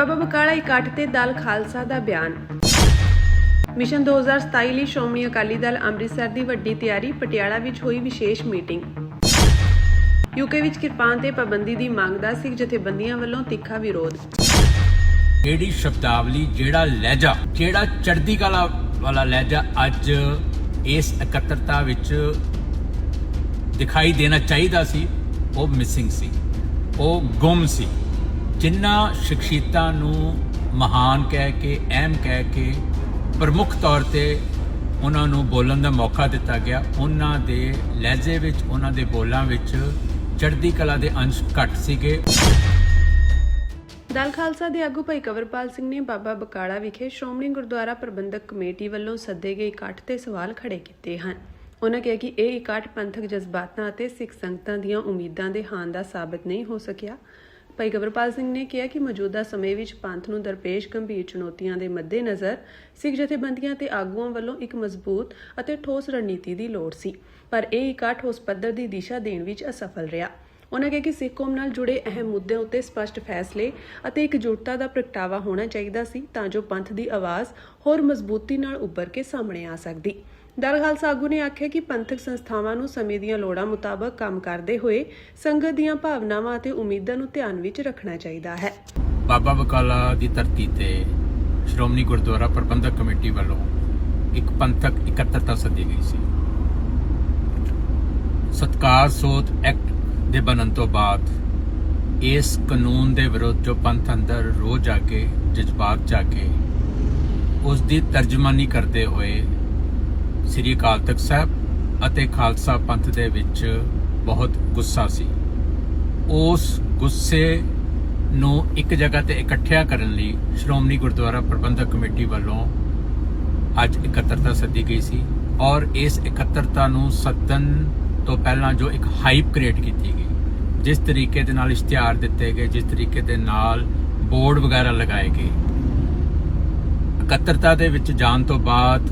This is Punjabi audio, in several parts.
ਬਾਬਾ ਬਕਾਲਾ ਇਕੱਠ ਤੇ ਦਲ ਖਾਲਸਾ ਦਾ ਬਿਆਨ। ਮਿਸ਼ਨ 2027 ਲਈ ਸ਼੍ਰੋਮਣੀ ਅਕਾਲੀ ਦਲ ਅੰਮ੍ਰਿਤਸਰ ਦੀ ਵੱਡੀ ਤਿਆਰੀ। ਪਟਿਆਲਾ ਵਿੱਚ ਹੋਈ ਵਿਸ਼ੇਸ਼ ਮੀਟਿੰਗ। ਯੂਕੇ ਵਿੱਚ ਕਿਰਪਾਨ ਤੇ ਪਾਬੰਦੀ ਦੀ ਮੰਗ ਦਾ ਸਿੱਖ ਜਥੇਬੰਦੀਆਂ ਵੱਲੋਂ ਤਿੱਖਾ ਵਿਰੋਧ। ਜਿਹੜੀ ਸ਼ਬਦਾਵਲੀ, ਜਿਹੜਾ ਲਹਿਜਾ, ਜਿਹੜਾ ਚੜ੍ਹਦੀ ਕਲਾ ਵਾਲਾ ਲਹਿਜਾ ਅੱਜ ਇਸ ਇਕੱਤਰਤਾ ਵਿੱਚ ਦਿਖਾਈ ਦੇਣਾ ਚਾਹੀਦਾ ਸੀ, ਉਹ ਮਿਸਿੰਗ ਸੀ, ਉਹ ਗੁੰਮ ਸੀ। ਜਿਨ੍ਹਾਂ ਸ਼ਖਸੀਅਤਾਂ ਨੂੰ ਮਹਾਨ ਕਹਿ ਕੇ, ਅਹਿਮ ਕਹਿ ਕੇ, ਪ੍ਰਮੁੱਖ ਤੌਰ ਤੇ ਉਹਨਾਂ ਨੂੰ ਬੋਲਣ ਦਾ ਮੌਕਾ ਦਿੱਤਾ ਗਿਆ, ਉਹਨਾਂ ਦੇ ਲਹਿਜੇ ਵਿੱਚ, ਉਹਨਾਂ ਦੇ ਬੋਲਾਂ ਵਿੱਚ ਚੜ੍ਹਦੀ ਕਲਾ ਦੇ ਅੰਸ਼ ਘੱਟ ਸੀਗੇ। ਦਲ ਖਾਲਸਾ ਦੇ ਆਗੂ ਭਾਈ ਕੰਵਰਪਾਲ ਸਿੰਘ ਨੇ ਬਾਬਾ ਬਕਾਲਾ ਵਿਖੇ ਸ਼੍ਰੋਮਣੀ ਗੁਰਦੁਆਰਾ ਪ੍ਰਬੰਧਕ ਕਮੇਟੀ ਵੱਲੋਂ ਸੱਦੇ ਗਏ ਇਕੱਠ ਤੇ ਸਵਾਲ ਖੜੇ ਕੀਤੇ ਹਨ। ਉਹਨਾਂ ਕਿਹਾ ਕਿ ਇਹ ਇਕੱਠ ਪੰਥਕ ਜਜ਼ਬਾਤਾਂ ਅਤੇ ਸਿੱਖ ਸੰਗਤਾਂ ਦੀਆਂ ਉਮੀਦਾਂ ਦੇ ਹਾਣ ਦਾ ਸਾਬਤ ਨਹੀਂ ਹੋ ਸਕਿਆ। ਭਾਈ ਕੰਵਰਪਾਲ ਸਿੰਘ ਨੇ ਕਿਹਾ ਕਿ ਮੌਜੂਦਾ ਸਮੇਂ ਵਿੱਚ ਪੰਥ ਨੂੰ ਦਰਪੇਸ਼ ਗੰਭੀਰ ਚੁਣੌਤੀਆਂ ਦੇ ਮੱਦੇਨਜ਼ਰ ਸਿੱਖ ਜਥੇਬੰਦੀਆਂ ਤੇ ਆਗੂਆਂ ਵੱਲੋਂ ਇੱਕ ਮਜ਼ਬੂਤ ਅਤੇ ਠੋਸ ਰਣਨੀਤੀ ਦੀ ਲੋੜ ਸੀ, ਪਰ ਇਹ ਇਕੱਠ ਉਸ ਪੱਧਰ ਦੀ ਦਿਸ਼ਾ ਦੇਣ ਵਿੱਚ ਅਸਫਲ ਰਿਹਾ। ਉਹਨਾਂ ਕਿਹਾ ਕਿ ਸਿੱਖ ਕੌਮ ਨਾਲ ਜੁੜੇ ਅਹਿਮ ਮੁੱਦਿਆਂ ਉੱਤੇ ਸਪਸ਼ਟ ਫੈਸਲੇ ਅਤੇ ਇਕਜੁੱਟਤਾ ਦਾ ਪ੍ਰਗਟਾਵਾ ਹੋਣਾ ਚਾਹੀਦਾ ਸੀ, ਤਾਂ ਜੋ ਪੰਥ ਦੀ ਆਵਾਜ਼ ਹੋਰ ਮਜ਼ਬੂਤੀ ਨਾਲ ਉੱਭਰ ਕੇ ਸਾਹਮਣੇ ਆ ਸਕਦੀ। ਦਲ ਖਾਲਸਾ ਆਗੂ ਨੇ ਆਖਿਆ ਕਿ ਪੰਥਕ ਸੰਸਥਾਵਾਂ ਨੂੰ ਸਮੇਂ ਦੀਆਂ ਲੋੜਾਂ ਮੁਤਾਬਕ ਕੰਮ ਕਰਦੇ ਹੋਏ ਸੰਗਤ ਦੀਆਂ ਭਾਵਨਾਵਾਂ ਅਤੇ ਉਮੀਦਾਂ ਨੂੰ ਧਿਆਨ ਵਿੱਚ ਰੱਖਣਾ ਚਾਹੀਦਾ ਹੈ। ਬਾਬਾ ਬਕਾਲਾ ਦੀ ਧਰਤੀ ਤੇ ਸ਼੍ਰੋਮਣੀ ਗੁਰਦੁਆਰਾ ਪ੍ਰਬੰਧਕ ਕਮੇਟੀ ਵੱਲੋਂ ਇੱਕ ਪੰਥਕ ਇਕੱਤਰਤਾ ਸੱਦੀ ਗਈ ਸੀ। ਸਤਕਾਰ ਸੋਧ ਐਕਟ ਦੇ ਬਣਨ ਤੋਂ ਬਾਅਦ ਇਸ ਕਾਨੂੰਨ ਦੇ ਵਿਰੁੱਧ ਜੋ ਪੰਥ ਅੰਦਰ ਰੋਹ ਜਾ ਕੇ, ਜਜ਼ਬਾਤ ਜਾ ਕੇ ਉਸ ਦੀ ਤਰਜਮਾਨੀ ਕਰਦੇ ਹੋਏ ਸ੍ਰੀ ਅਕਾਲ ਤਖਤ ਸਾਹਿਬ ਅਤੇ ਖਾਲਸਾ ਪੰਥ ਦੇ ਵਿੱਚ ਬਹੁਤ ਗੁੱਸਾ ਸੀ। ਉਸ ਗੁੱਸੇ ਨੂੰ ਇੱਕ ਜਗ੍ਹਾ ਤੇ ਇਕੱਠਿਆ ਕਰਨ ਲਈ ਸ਼੍ਰੋਮਣੀ ਗੁਰਦੁਆਰਾ ਪ੍ਰਬੰਧਕ ਕਮੇਟੀ ਵੱਲੋਂ ਅੱਜ ਇਕੱਤਰਤਾ ਸੱਦੀ ਗਈ ਸੀ, ਔਰ ਇਸ ਇਕੱਤਰਤਾ ਨੂੰ ਸੱਦਣ ਤੋਂ ਪਹਿਲਾਂ ਜੋ ਇੱਕ ਹਾਈਪ ਕ੍ਰੀਏਟ ਕੀਤੀ ਗਈ, ਜਿਸ ਤਰੀਕੇ ਦੇ ਨਾਲ ਇਸ਼ਤਿਹਾਰ ਦਿੱਤੇ ਗਏ, ਜਿਸ ਤਰੀਕੇ ਦੇ ਨਾਲ ਬੋਰਡ ਵਗੈਰਾ ਲਗਾਏ ਗਏ, ਇਕੱਤਰਤਾ ਦੇ ਵਿੱਚ ਜਾਣ ਤੋਂ ਬਾਅਦ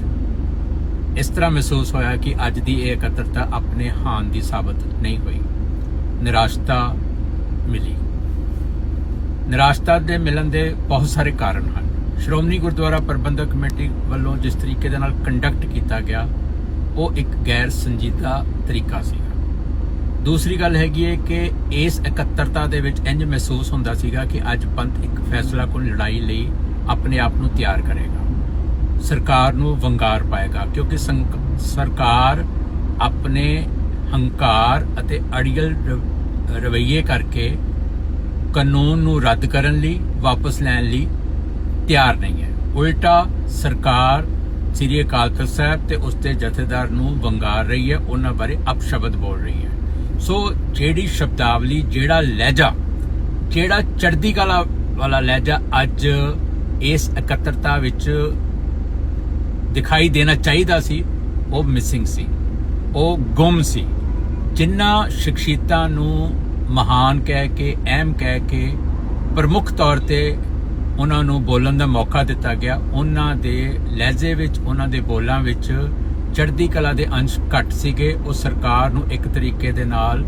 ਇਸ ਤਰ੍ਹਾਂ ਮਹਿਸੂਸ ਹੋਇਆ ਕਿ ਅੱਜ ਦੀ ਇਹ ਇਕੱਤਰਤਾ ਆਪਣੇ ਹਾਣ ਦੀ ਸਾਬਤ ਨਹੀਂ ਹੋਈ। ਨਿਰਾਸ਼ਤਾ ਮਿਲੀ। ਨਿਰਾਸ਼ਤਾ ਦੇ ਮਿਲਣ ਦੇ ਬਹੁਤ ਸਾਰੇ ਕਾਰਨ ਹਨ। ਸ਼੍ਰੋਮਣੀ ਗੁਰਦੁਆਰਾ ਪ੍ਰਬੰਧਕ ਕਮੇਟੀ ਵੱਲੋਂ ਜਿਸ ਤਰੀਕੇ ਦੇ ਨਾਲ ਕੰਡਕਟ ਕੀਤਾ ਗਿਆ, ਉਹ ਇੱਕ ਗੈਰ ਸੰਜੀਦਾ ਤਰੀਕਾ ਸੀ। ਦੂਸਰੀ ਗੱਲ ਹੈਗੀ ਹੈ ਕਿ ਇਸ ਇਕੱਤਰਤਾ ਦੇ ਵਿੱਚ ਇੰਜ ਮਹਿਸੂਸ ਹੁੰਦਾ ਸੀਗਾ ਕਿ ਅੱਜ ਪੰਥ ਇੱਕ ਫੈਸਲਾ ਕੁਨ ਲੜਾਈ ਲਈ ਆਪਣੇ ਆਪ ਨੂੰ ਤਿਆਰ ਕਰੇਗਾ, ਸਰਕਾਰ ਨੂੰ ਵੰਗਾਰ ਪਾਏਗਾ, ਕਿਉਂਕਿ ਸਰਕਾਰ ਆਪਣੇ ਹੰਕਾਰ ਅਤੇ ਅੜੀਅਲ ਰਵੱਈਏ ਕਰਕੇ ਕਾਨੂੰਨ ਨੂੰ ਰੱਦ ਕਰਨ ਲਈ, ਵਾਪਸ ਲੈਣ ਲਈ ਤਿਆਰ ਨਹੀਂ ਹੈ। ਉਲਟਾ ਸਰਕਾਰ ਸ੍ਰੀ ਅਕਾਲ ਤਖਤ ਸਾਹਿਬ ਤੇ ਉਸ ਦੇ ਜਥੇਦਾਰ ਨੂੰ ਵੰਗਾਰ ਰਹੀ ਹੈ, ਉਹਨਾਂ ਬਾਰੇ ਅਪਸ਼ਬਦ ਬੋਲ ਰਹੀ ਹੈ। ਸੋ ਜਿਹੜੀ ਸ਼ਬਦਾਵਲੀ, ਜਿਹੜਾ ਲਹਿਜਾ, ਜਿਹੜਾ ਚੜ੍ਹਦੀ ਕਲਾ ਵਾਲਾ ਲਹਿਜਾ ਅੱਜ ਇਸ ਇਕੱਤਰਤਾ ਵਿੱਚ ਦਿਖਾਈ ਦੇਣਾ ਚਾਹੀਦਾ ਸੀ, ਉਹ ਮਿਸਿੰਗ ਸੀ, ਉਹ ਗੁੰਮ ਸੀ। ਜਿਨ੍ਹਾਂ ਸ਼ਖਸੀਅਤਾਂ ਨੂੰ ਮਹਾਨ ਕਹਿ ਕੇ, ਅਹਿਮ ਕਹਿ ਕੇ, ਪ੍ਰਮੁੱਖ ਤੌਰ ਤੇ ਉਹਨਾਂ ਨੂੰ ਬੋਲਣ ਦਾ ਮੌਕਾ ਦਿੱਤਾ ਗਿਆ, ਉਹਨਾਂ ਦੇ ਲਹਿਜੇ ਵਿੱਚ, ਉਹਨਾਂ ਦੇ ਬੋਲਾਂ ਵਿੱਚ ਚੜ੍ਹਦੀ ਕਲਾ ਦੇ ਅੰਸ਼ ਘੱਟ ਸੀਗੇ। ਉਹ ਸਰਕਾਰ ਨੂੰ ਇੱਕ ਤਰੀਕੇ ਦੇ ਨਾਲ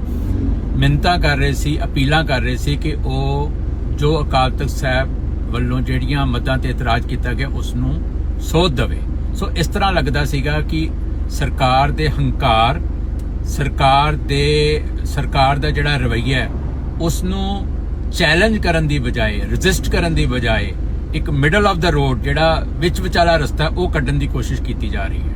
ਮਿੰਨਤਾਂ ਕਰ ਰਹੇ ਸੀ, ਅਪੀਲਾਂ ਕਰ ਰਹੇ ਸੀ ਕਿ ਉਹ ਜੋ ਅਕਾਲ ਤਖਤ ਸਾਹਿਬ ਵੱਲੋਂ ਜਿਹੜੀਆਂ ਮੱਦਾਂ ਤੇ ਇਤਰਾਜ਼ ਕੀਤਾ ਗਿਆ, ਉਸ ਨੂੰ ਸੋਧ ਦੇਵੇ। ਸੋ ਇਸ ਤਰ੍ਹਾਂ ਲੱਗਦਾ ਸੀਗਾ ਕਿ ਸਰਕਾਰ ਦੇ ਹੰਕਾਰ, ਸਰਕਾਰ ਦਾ ਜਿਹੜਾ ਰਵੱਈਆ ਹੈ, ਉਸ ਨੂੰ ਚੈਲੰਜ ਕਰਨ ਦੀ ਬਜਾਏ, ਰੈਜ਼ਿਸਟ ਕਰਨ ਦੀ ਬਜਾਏ ਇੱਕ ਮਿਡਲ ਆਫ ਦਾ ਰੋਡ, ਜਿਹੜਾ ਵਿੱਚ ਵਿਚਾਲਾ ਰਸਤਾ, ਉਹ ਕੱਢਣ ਦੀ ਕੋਸ਼ਿਸ਼ ਕੀਤੀ ਜਾ ਰਹੀ ਹੈ।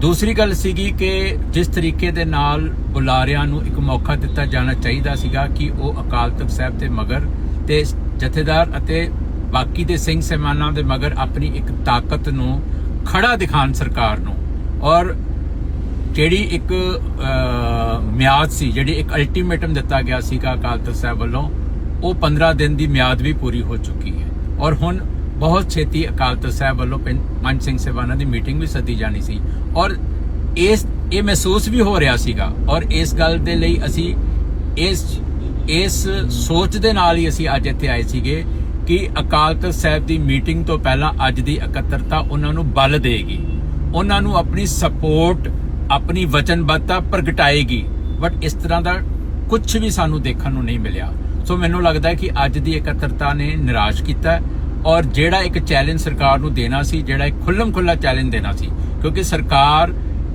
ਦੂਸਰੀ ਗੱਲ ਸੀਗੀ ਕਿ ਜਿਸ ਤਰੀਕੇ ਦੇ ਨਾਲ ਬੁਲਾਰਿਆਂ ਨੂੰ ਇੱਕ ਮੌਕਾ ਦਿੱਤਾ ਜਾਣਾ ਚਾਹੀਦਾ ਸੀਗਾ ਕਿ ਉਹ ਅਕਾਲ ਤਖਤ ਸਾਹਿਬ ਦੇ ਮਗਰ ਤੇ ਜਥੇਦਾਰ ਅਤੇ ਬਾਕੀ ਦੇ ਸਿੰਘ ਸਹਿਬਾਨਾਂ ਦੇ ਮਗਰ ਆਪਣੀ ਇੱਕ ਤਾਕਤ ਨੂੰ ਖੜਾ ਦਿਖਾਣ ਸਰਕਾਰ ਨੂੰ, ਔਰ ਜਿਹੜੀ ਇੱਕ ਮਿਆਦ ਸੀ, ਜਿਹੜੀ ਇੱਕ ਅਲਟੀਮੇਟਮ ਦਿੱਤਾ ਗਿਆ ਸੀਗਾ ਅਕਾਲ ਤਖਤ ਸਾਹਿਬ ਵੱਲੋਂ, ਉਹ 15 ਦਿਨ ਦੀ ਮਿਆਦ ਵੀ ਪੂਰੀ ਹੋ ਚੁੱਕੀ ਹੈ, ਔਰ ਹੁਣ ਬਹੁਤ ਛੇਤੀ ਅਕਾਲ ਤਖਤ ਸਾਹਿਬ ਵੱਲੋਂ ਪੰਜ ਸਿੰਘ ਸਹਿਬਾਨਾਂ ਦੀ ਮੀਟਿੰਗ ਵੀ ਸੱਦੀ ਜਾਣੀ ਸੀ, ਔਰ ਇਹ ਮਹਿਸੂਸ ਵੀ ਹੋ ਰਿਹਾ ਸੀਗਾ। ਔਰ ਇਸ ਗੱਲ ਦੇ ਲਈ ਅਸੀਂ ਇਸ ਸੋਚ ਦੇ ਨਾਲ ਹੀ ਅਸੀਂ ਅੱਜ ਇੱਥੇ ਆਏ ਸੀਗੇ ਕਿ ਅਕਾਲ ਤਖਤ ਸਾਹਿਬ ਦੀ ਮੀਟਿੰਗ ਤੋਂ ਪਹਿਲਾਂ ਅੱਜ ਦੀ ਇਕੱਤਰਤਾ ਉਹਨਾਂ ਨੂੰ ਬਲ ਦੇਗੀ, ਉਹਨਾਂ ਨੂੰ ਆਪਣੀ ਸਪੋਰਟ, ਆਪਣੀ ਵਚਨਬੱਧਤਾ ਪ੍ਰਗਟਾਏਗੀ। ਬਟ ਇਸ ਤਰ੍ਹਾਂ ਦਾ ਕੁਝ ਵੀ ਸਾਨੂੰ ਦੇਖਣ ਨੂੰ ਨਹੀਂ ਮਿਲਿਆ। ਸੋ ਮੈਨੂੰ ਲੱਗਦਾ ਹੈ ਕਿ ਅੱਜ ਦੀ ਇਕੱਤਰਤਾ ਨੇ ਨਿਰਾਸ਼ ਕੀਤਾ ਹੈ ਔਰ ਜਿਹੜਾ ਇੱਕ ਚੈਲੰਜ ਸਰਕਾਰ ਨੂੰ ਦੇਣਾ ਸੀ, ਜਿਹੜਾ ਇੱਕ ਖੁੱਲ੍ਹਾ ਚੈਲੰਜ ਦੇਣਾ ਸੀ, ਕਿਉਂਕਿ ਸਰਕਾਰ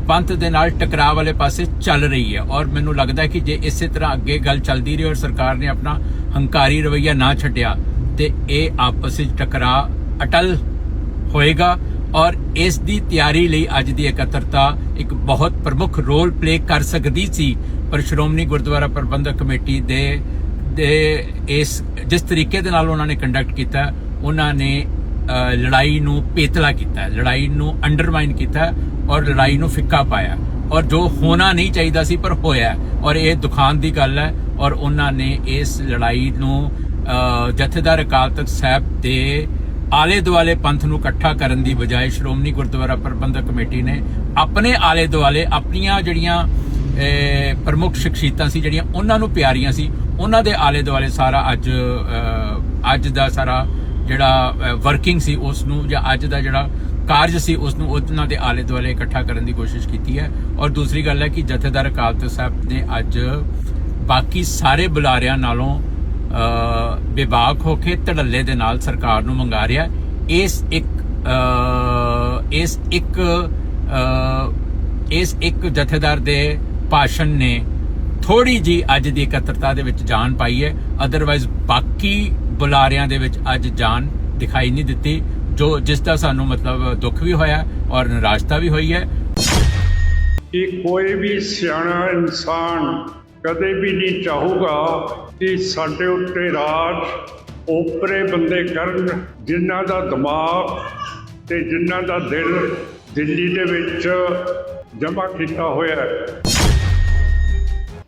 ਪੰਥ ਦੇ ਨਾਲ ਟਕਰਾਅ ਵਾਲੇ ਪਾਸੇ ਚੱਲ ਰਹੀ ਹੈ ਔਰ ਮੈਨੂੰ ਲੱਗਦਾ ਹੈ ਕਿ ਜੇ ਇਸੇ ਤਰ੍ਹਾਂ ਅੱਗੇ ਗੱਲ ਚੱਲਦੀ ਰਹੀ ਔਰ ਸਰਕਾਰ ਨੇ ਆਪਣਾ ਹੰਕਾਰੀ ਰਵੱਈਆ ਨਾ ਛੱਡਿਆ ਤੇ ਇਹ ਆਪਸ ਵਿੱਚ ਟਕਰਾਅ ਅਟਲ ਹੋਏਗਾ ਔਰ ਇਸ ਦੀ ਤਿਆਰੀ ਲਈ ਅੱਜ ਦੀ ਇਕੱਤਰਤਾ ਇੱਕ ਬਹੁਤ ਪ੍ਰਮੁੱਖ ਰੋਲ ਪਲੇ ਕਰ ਸਕਦੀ ਸੀ, ਪਰ ਸ਼੍ਰੋਮਣੀ ਗੁਰਦੁਆਰਾ ਪ੍ਰਬੰਧਕ ਕਮੇਟੀ ਦੇ ਇਸ ਜਿਸ ਤਰੀਕੇ ਦੇ ਨਾਲ ਉਹਨਾਂ ਨੇ ਕੰਡਕਟ ਕੀਤਾ, ਉਹਨਾਂ ਨੇ ਲੜਾਈ ਨੂੰ ਪੇਤਲਾ ਕੀਤਾ, ਲੜਾਈ ਨੂੰ ਅੰਡਰਮਾਈਨ ਕੀਤਾ ਔਰ ਲੜਾਈ ਨੂੰ ਫਿੱਕਾ ਪਾਇਆ ਔਰ ਜੋ ਹੋਣਾ ਨਹੀਂ ਚਾਹੀਦਾ ਸੀ ਪਰ ਹੋਇਆ ਔਰ ਇਹ ਦੁਖਾਂਤ ਦੀ ਗੱਲ ਹੈ ਔਰ ਉਹਨਾਂ ਨੇ ਇਸ ਲੜਾਈ ਨੂੰ ਜਥੇਦਾਰ ਅਕਾਲ ਤਖਤ ਸਾਹਿਬ ਦੇ ਆਲੇ ਦੁਆਲੇ ਪੰਥ ਨੂੰ ਇਕੱਠਾ ਕਰਨ ਦੀ ਬਜਾਏ ਸ਼੍ਰੋਮਣੀ ਗੁਰਦੁਆਰਾ ਪ੍ਰਬੰਧਕ ਕਮੇਟੀ ਨੇ ਆਪਣੇ ਆਲੇ ਦੁਆਲੇ ਆਪਣੀਆਂ ਜਿਹੜੀਆਂ ਪ੍ਰਮੁੱਖ ਸ਼ਖਸੀਅਤਾਂ ਸੀ, ਜਿਹੜੀਆਂ ਉਹਨਾਂ ਨੂੰ ਪਿਆਰੀਆਂ ਸੀ, ਉਹਨਾਂ ਦੇ ਆਲੇ ਦੁਆਲੇ ਸਾਰਾ ਅੱਜ ਦਾ ਸਾਰਾ ਜਿਹੜਾ ਵਰਕਿੰਗ ਸੀ ਉਸ ਨੂੰ ਜਾਂ ਅੱਜ ਦਾ ਜਿਹੜਾ ਕਾਰਜ ਸੀ ਉਸ ਨੂੰ ਉਹਨਾਂ ਦੇ ਆਲੇ ਦੁਆਲੇ ਇਕੱਠਾ ਕਰਨ ਦੀ ਕੋਸ਼ਿਸ਼ ਕੀਤੀ ਹੈ ਔਰ ਦੂਸਰੀ ਗੱਲ ਹੈ ਕਿ ਜਥੇਦਾਰ ਅਕਾਲ ਤਖਤ ਸਾਹਿਬ ਨੇ ਅੱਜ ਬਾਕੀ ਸਾਰੇ ਬੁਲਾਰਿਆਂ ਨਾਲੋਂ ਬੇਬਾਕ ਹੋ ਕੇ ਧੜੱਲੇ ਦੇ ਨਾਲ ਸਰਕਾਰ ਨੂੰ ਮੰਗਾ ਰਿਹਾ। ਇਸ ਇੱਕ ਜਥੇਦਾਰ ਦੇ ਭਾਸ਼ਣ ਨੇ ਥੋੜੀ ਜੀ ਅੱਜ ਦੀ ਇਕੱਤਰਤਾ ਦੇ ਵਿੱਚ ਜਾਨ ਪਾਈ ਹੈ, ਅਦਰਵਾਈਜ਼ ਬਾਕੀ ਬੁਲਾਰਿਆਂ ਦੇ ਵਿੱਚ ਅੱਜ ਜਾਨ ਦਿਖਾਈ ਨਹੀਂ ਦਿੱਤੀ, ਜਿਸ ਦਾ ਸਾਨੂੰ ਮਤਲਬ ਦੁੱਖ ਵੀ ਹੋਇਆ ਔਰ ਨਿਰਾਸ਼ਤਾ ਵੀ ਹੋਈ ਹੈ। ਕਿ ਕੋਈ ਵੀ ਸਿਆਣਾ ਇਨਸਾਨ ਕਦੇ ਵੀ ਨਹੀਂ ਚਾਹੂਗਾ ਕਿ ਸਾਡੇ ਉੱਤੇ ਰਾਜ ਓਪਰੇ ਬੰਦੇ ਕਰਨ, ਜਿਨ੍ਹਾਂ ਦਾ ਦਿਮਾਗ ਤੇ ਜਿਨ੍ਹਾਂ ਦਾ ਦਿਲ ਦਿੱਲੀ ਦੇ ਵਿੱਚ ਜਮ੍ਹਾਂ ਕੀਤਾ ਹੋਇਆ ਹੈ।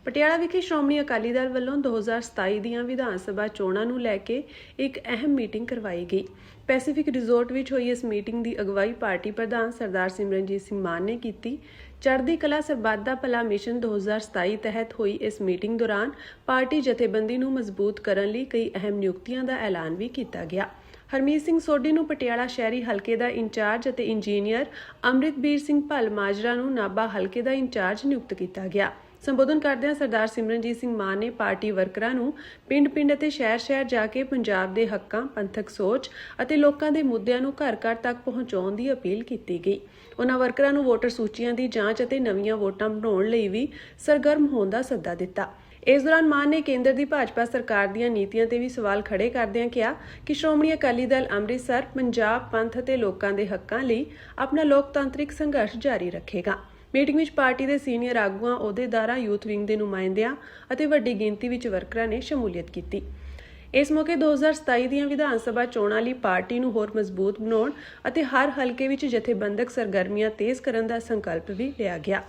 ਪਟਿਆਲਾ ਵਿਖੇ ਸ਼੍ਰੋਮਣੀ ਅਕਾਲੀ ਦਲ ਵੱਲੋਂ 2027 ਦੀਆਂ ਵਿਧਾਨ ਸਭਾ ਚੋਣਾਂ ਨੂੰ ਲੈ ਕੇ ਇੱਕ ਅਹਿਮ ਮੀਟਿੰਗ ਕਰਵਾਈ ਗਈ। ਪੈਸੀਫਿਕ ਰਿਜ਼ੋਰਟ ਵਿੱਚ ਹੋਈ ਇਸ ਮੀਟਿੰਗ ਦੀ ਅਗਵਾਈ ਪਾਰਟੀ ਪ੍ਰਧਾਨ ਸਰਦਾਰ ਸਿਮਰਨਜੀਤ ਸਿੰਘ ਮਾਨ ਨੇ ਕੀਤੀ। ਚੜ੍ਹਦੀ ਕਲਾ ਸਰਬੱਤ ਦਾ ਭਲਾ ਮਿਸ਼ਨ 2027 ਤਹਿਤ ਹੋਈ ਇਸ ਮੀਟਿੰਗ ਦੌਰਾਨ ਪਾਰਟੀ ਜਥੇਬੰਦੀ ਨੂੰ ਮਜ਼ਬੂਤ ਕਰਨ ਲਈ ਕਈ ਅਹਿਮ ਨਿਯੁਕਤੀਆਂ ਦਾ ਐਲਾਨ ਵੀ ਕੀਤਾ ਗਿਆ। ਹਰਮੀਤ ਸਿੰਘ ਸੋਢੀ ਨੂੰ ਪਟਿਆਲਾ ਸ਼ਹਿਰੀ ਹਲਕੇ ਦਾ ਇੰਚਾਰਜ ਅਤੇ ਇੰਜੀਨੀਅਰ ਅੰਮ੍ਰਿਤਬੀਰ ਸਿੰਘ ਭੱਲ ਮਾਜਰਾ ਨੂੰ ਨਾਭਾ ਹਲਕੇ ਦਾ ਇੰਚਾਰਜ ਨਿਯੁਕਤ ਕੀਤਾ ਗਿਆ। ਸੰਬੋਧਨ ਕਰਦਿਆਂ ਸਰਦਾਰ ਸਿਮਰਨਜੀਤ ਸਿੰਘ ਮਾਨ ਨੇ ਪਾਰਟੀ ਵਰਕਰਾਂ ਨੂੰ ਪਿੰਡ-ਪਿੰਡ ਅਤੇ ਸ਼ਹਿਰ-ਸ਼ਹਿਰ ਜਾ ਕੇ ਪੰਜਾਬ ਦੇ ਹੱਕਾਂ, ਪੰਥਕ ਸੋਚ ਅਤੇ ਲੋਕਾਂ ਦੇ ਮੁੱਦਿਆਂ ਨੂੰ ਘਰ-ਘਰ ਤੱਕ ਪਹੁੰਚਾਉਣ ਦੀ ਅਪੀਲ ਕੀਤੀ ਗਈ। ਉਨ੍ਹਾਂ ਵਰਕਰਾਂ ਨੂੰ ਵੋਟਰ ਸੂਚੀਆਂ ਦੀ ਜਾਂਚ ਅਤੇ ਨਵੀਆਂ ਵੋਟਾਂ ਬਣਾਉਣ ਲਈ ਵੀ ਸਰਗਰਮ ਹੋਣ ਦਾ ਸੱਦਾ ਦਿੱਤਾ। ਇਸ ਦੌਰਾਨ ਮਾਨ ਨੇ ਕੇਂਦਰ ਦੀ ਭਾਜਪਾ ਸਰਕਾਰ ਦੀਆਂ ਨੀਤੀਆਂ ਤੇ ਵੀ ਸਵਾਲ ਖੜੇ ਕਰਦਿਆਂ ਕਿਹਾ ਕਿ ਸ਼੍ਰੋਮਣੀ ਅਕਾਲੀ ਦਲ ਅੰਮ੍ਰਿਤਸਰ, ਪੰਜਾਬ, ਪੰਥ ਅਤੇ ਲੋਕਾਂ ਦੇ ਹੱਕਾਂ ਲਈ ਆਪਣਾ ਲੋਕਤੰਤਰਿਕ ਸੰਘਰਸ਼ ਜਾਰੀ ਰੱਖੇਗਾ। ਮੀਟਿੰਗ ਵਿੱਚ ਪਾਰਟੀ ਦੇ ਸੀਨੀਅਰ ਆਗੂਆਂ, ਅਹੁਦੇਦਾਰਾਂ, ਯੂਥ ਵਿੰਗ ਦੇ ਨੁਮਾਇੰਦਿਆਂ ਅਤੇ ਵੱਡੀ ਗਿਣਤੀ ਵਿੱਚ ਵਰਕਰਾਂ ਨੇ ਸ਼ਮੂਲੀਅਤ ਕੀਤੀ। ਇਸ ਮੌਕੇ 2027 ਦੀਆਂ ਵਿਧਾਨ ਸਭਾ ਚੋਣਾਂ ਲਈ ਪਾਰਟੀ ਨੂੰ ਹੋਰ ਮਜ਼ਬੂਤ ਬਣਾਉਣ ਅਤੇ ਹਰ ਹਲਕੇ ਵਿੱਚ ਜਥੇਬੰਦਕ ਸਰਗਰਮੀਆਂ ਤੇਜ਼ ਕਰਨ ਦਾ ਸੰਕਲਪ ਵੀ ਲਿਆ ਗਿਆ।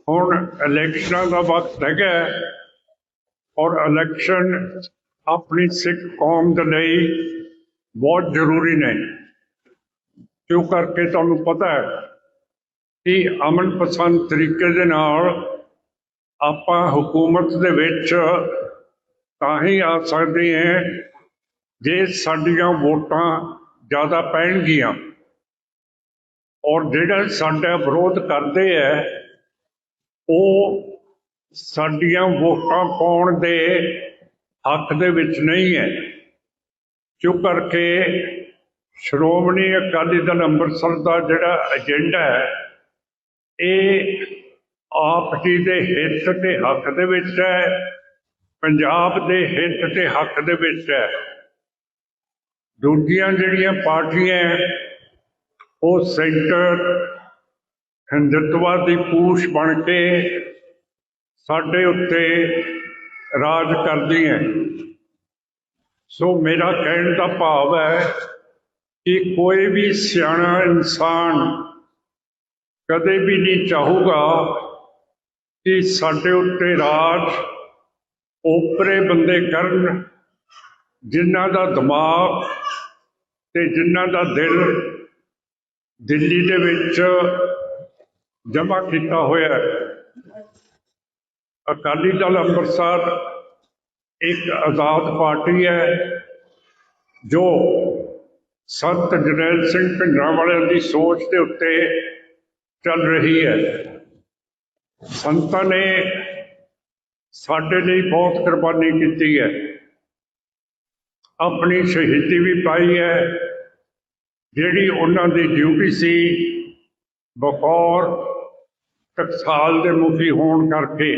ਹੁਣ ਇਲੈਕਸ਼ਨਾਂ ਦਾ ਵਕਤ ਹੈਗਾ ਔਰ ਇਲੈਕਸ਼ਨ ਆਪਣੀ ਸਿੱਖ ਕੌਮ ਦੇ ਲਈ ਬਹੁਤ ਜ਼ਰੂਰੀ ਨੇ, ਕਿਉਂ ਕਰਕੇ ਤੁਹਾਨੂੰ ਪਤਾ ਹੈ ਕਿ ਅਮਨ ਪਸੰਦ ਤਰੀਕੇ ਦੇ ਨਾਲ ਆਪਾਂ ਹਕੂਮਤ ਦੇ ਵਿੱਚ ਤਾਂ ਹੀ ਆ ਸਕਦੇ ਹਾਂ ਜੇ ਸਾਡੀਆਂ ਵੋਟਾਂ ਜ਼ਿਆਦਾ ਪੈਣਗੀਆਂ, ਔਰ ਜਿਹੜਾ ਸਾਡਾ ਵਿਰੋਧ ਕਰਦੇ ਹੈ ਉਹ ਸਾਡੀਆਂ ਵੋਟਾਂ ਪਾਉਣ ਦੇ ਹੱਕ ਦੇ ਵਿੱਚ ਨਹੀਂ ਹੈ। ਕਿਉਂ ਕਰਕੇ ਸ਼੍ਰੋਮਣੀ ਅਕਾਲੀ ਦਲ ਅੰਮ੍ਰਿਤਸਰ ਦਾ ਜਿਹੜਾ ਏਜੰਡਾ ਹੈ ਇਹ ਆਪ ਜੀ ਦੇ ਹਿੱਤ ਤੇ ਹੱਕ ਦੇ ਵਿੱਚ ਹੈ, ਪੰਜਾਬ ਦੇ ਹਿੱਤ ਤੇ ਹੱਕ ਦੇ ਵਿੱਚ ਹੈ। ਦੂਜੀਆਂ ਜਿਹੜੀਆਂ ਪਾਰਟੀਆਂ ਉਹ ਸੈਂਟਰ ਹਿੰਦੁਤਵਾ ਦੀ ਪੂਛ ਬਣ ਕੇ ਸਾਡੇ ਉੱਤੇ ਰਾਜ ਕਰਦੀਆਂ। ਸੋ ਮੇਰਾ ਕਹਿਣ ਦਾ ਭਾਵ ਹੈ ਕਿ ਕੋਈ ਵੀ ਸਿਆਣਾ ਇਨਸਾਨ ਕਦੇ ਵੀ ਨਹੀਂ ਚਾਹੂਗਾ ਕਿ ਸਾਡੇ ਉੱਤੇ ਰਾਜ ਓਪਰੇ ਬੰਦੇ ਕਰਨ, ਜਿਨ੍ਹਾਂ ਦਾ ਦਿਮਾਗ ਤੇ ਜਿਨ੍ਹਾਂ ਦਾ ਦਿਲ ਦਿੱਲੀ ਦੇ ਵਿੱਚ ਜਮ੍ਹਾਂ ਕੀਤਾ ਹੋਇਆ ਹੈ। ਅਕਾਲੀ ਦਲ ਅੰਮ੍ਰਿਤਸਰ ਇੱਕ ਆਜ਼ਾਦ ਪਾਰਟੀ ਹੈ ਜੋ ਸੰਤ ਜਰਨੈਲ ਸਿੰਘ ਭਿੰਡਰਾਂਵਾਲੇ ਦੀ ਸੋਚ ਦੇ ਉੱਤੇ ਚੱਲ ਰਹੀ ਹੈ। ਸੰਤਾਂ ਨੇ ਸਾਡੇ ਲਈ ਬਹੁਤ ਕੁਰਬਾਨੀ ਕੀਤੀ ਹੈ। ਆਪਣੀ ਸ਼ਹੀਦੀ ਵੀ ਪਾਈ ਹੈ। ਜਿਹੜੀ ਉਹਨਾਂ ਦੀ ਡਿਊਟੀ ਸੀ ਬਤੌਰ ਟਕਸਾਲ ਦੇ ਮੁਖੀ ਹੋਣ ਕਰਕੇ,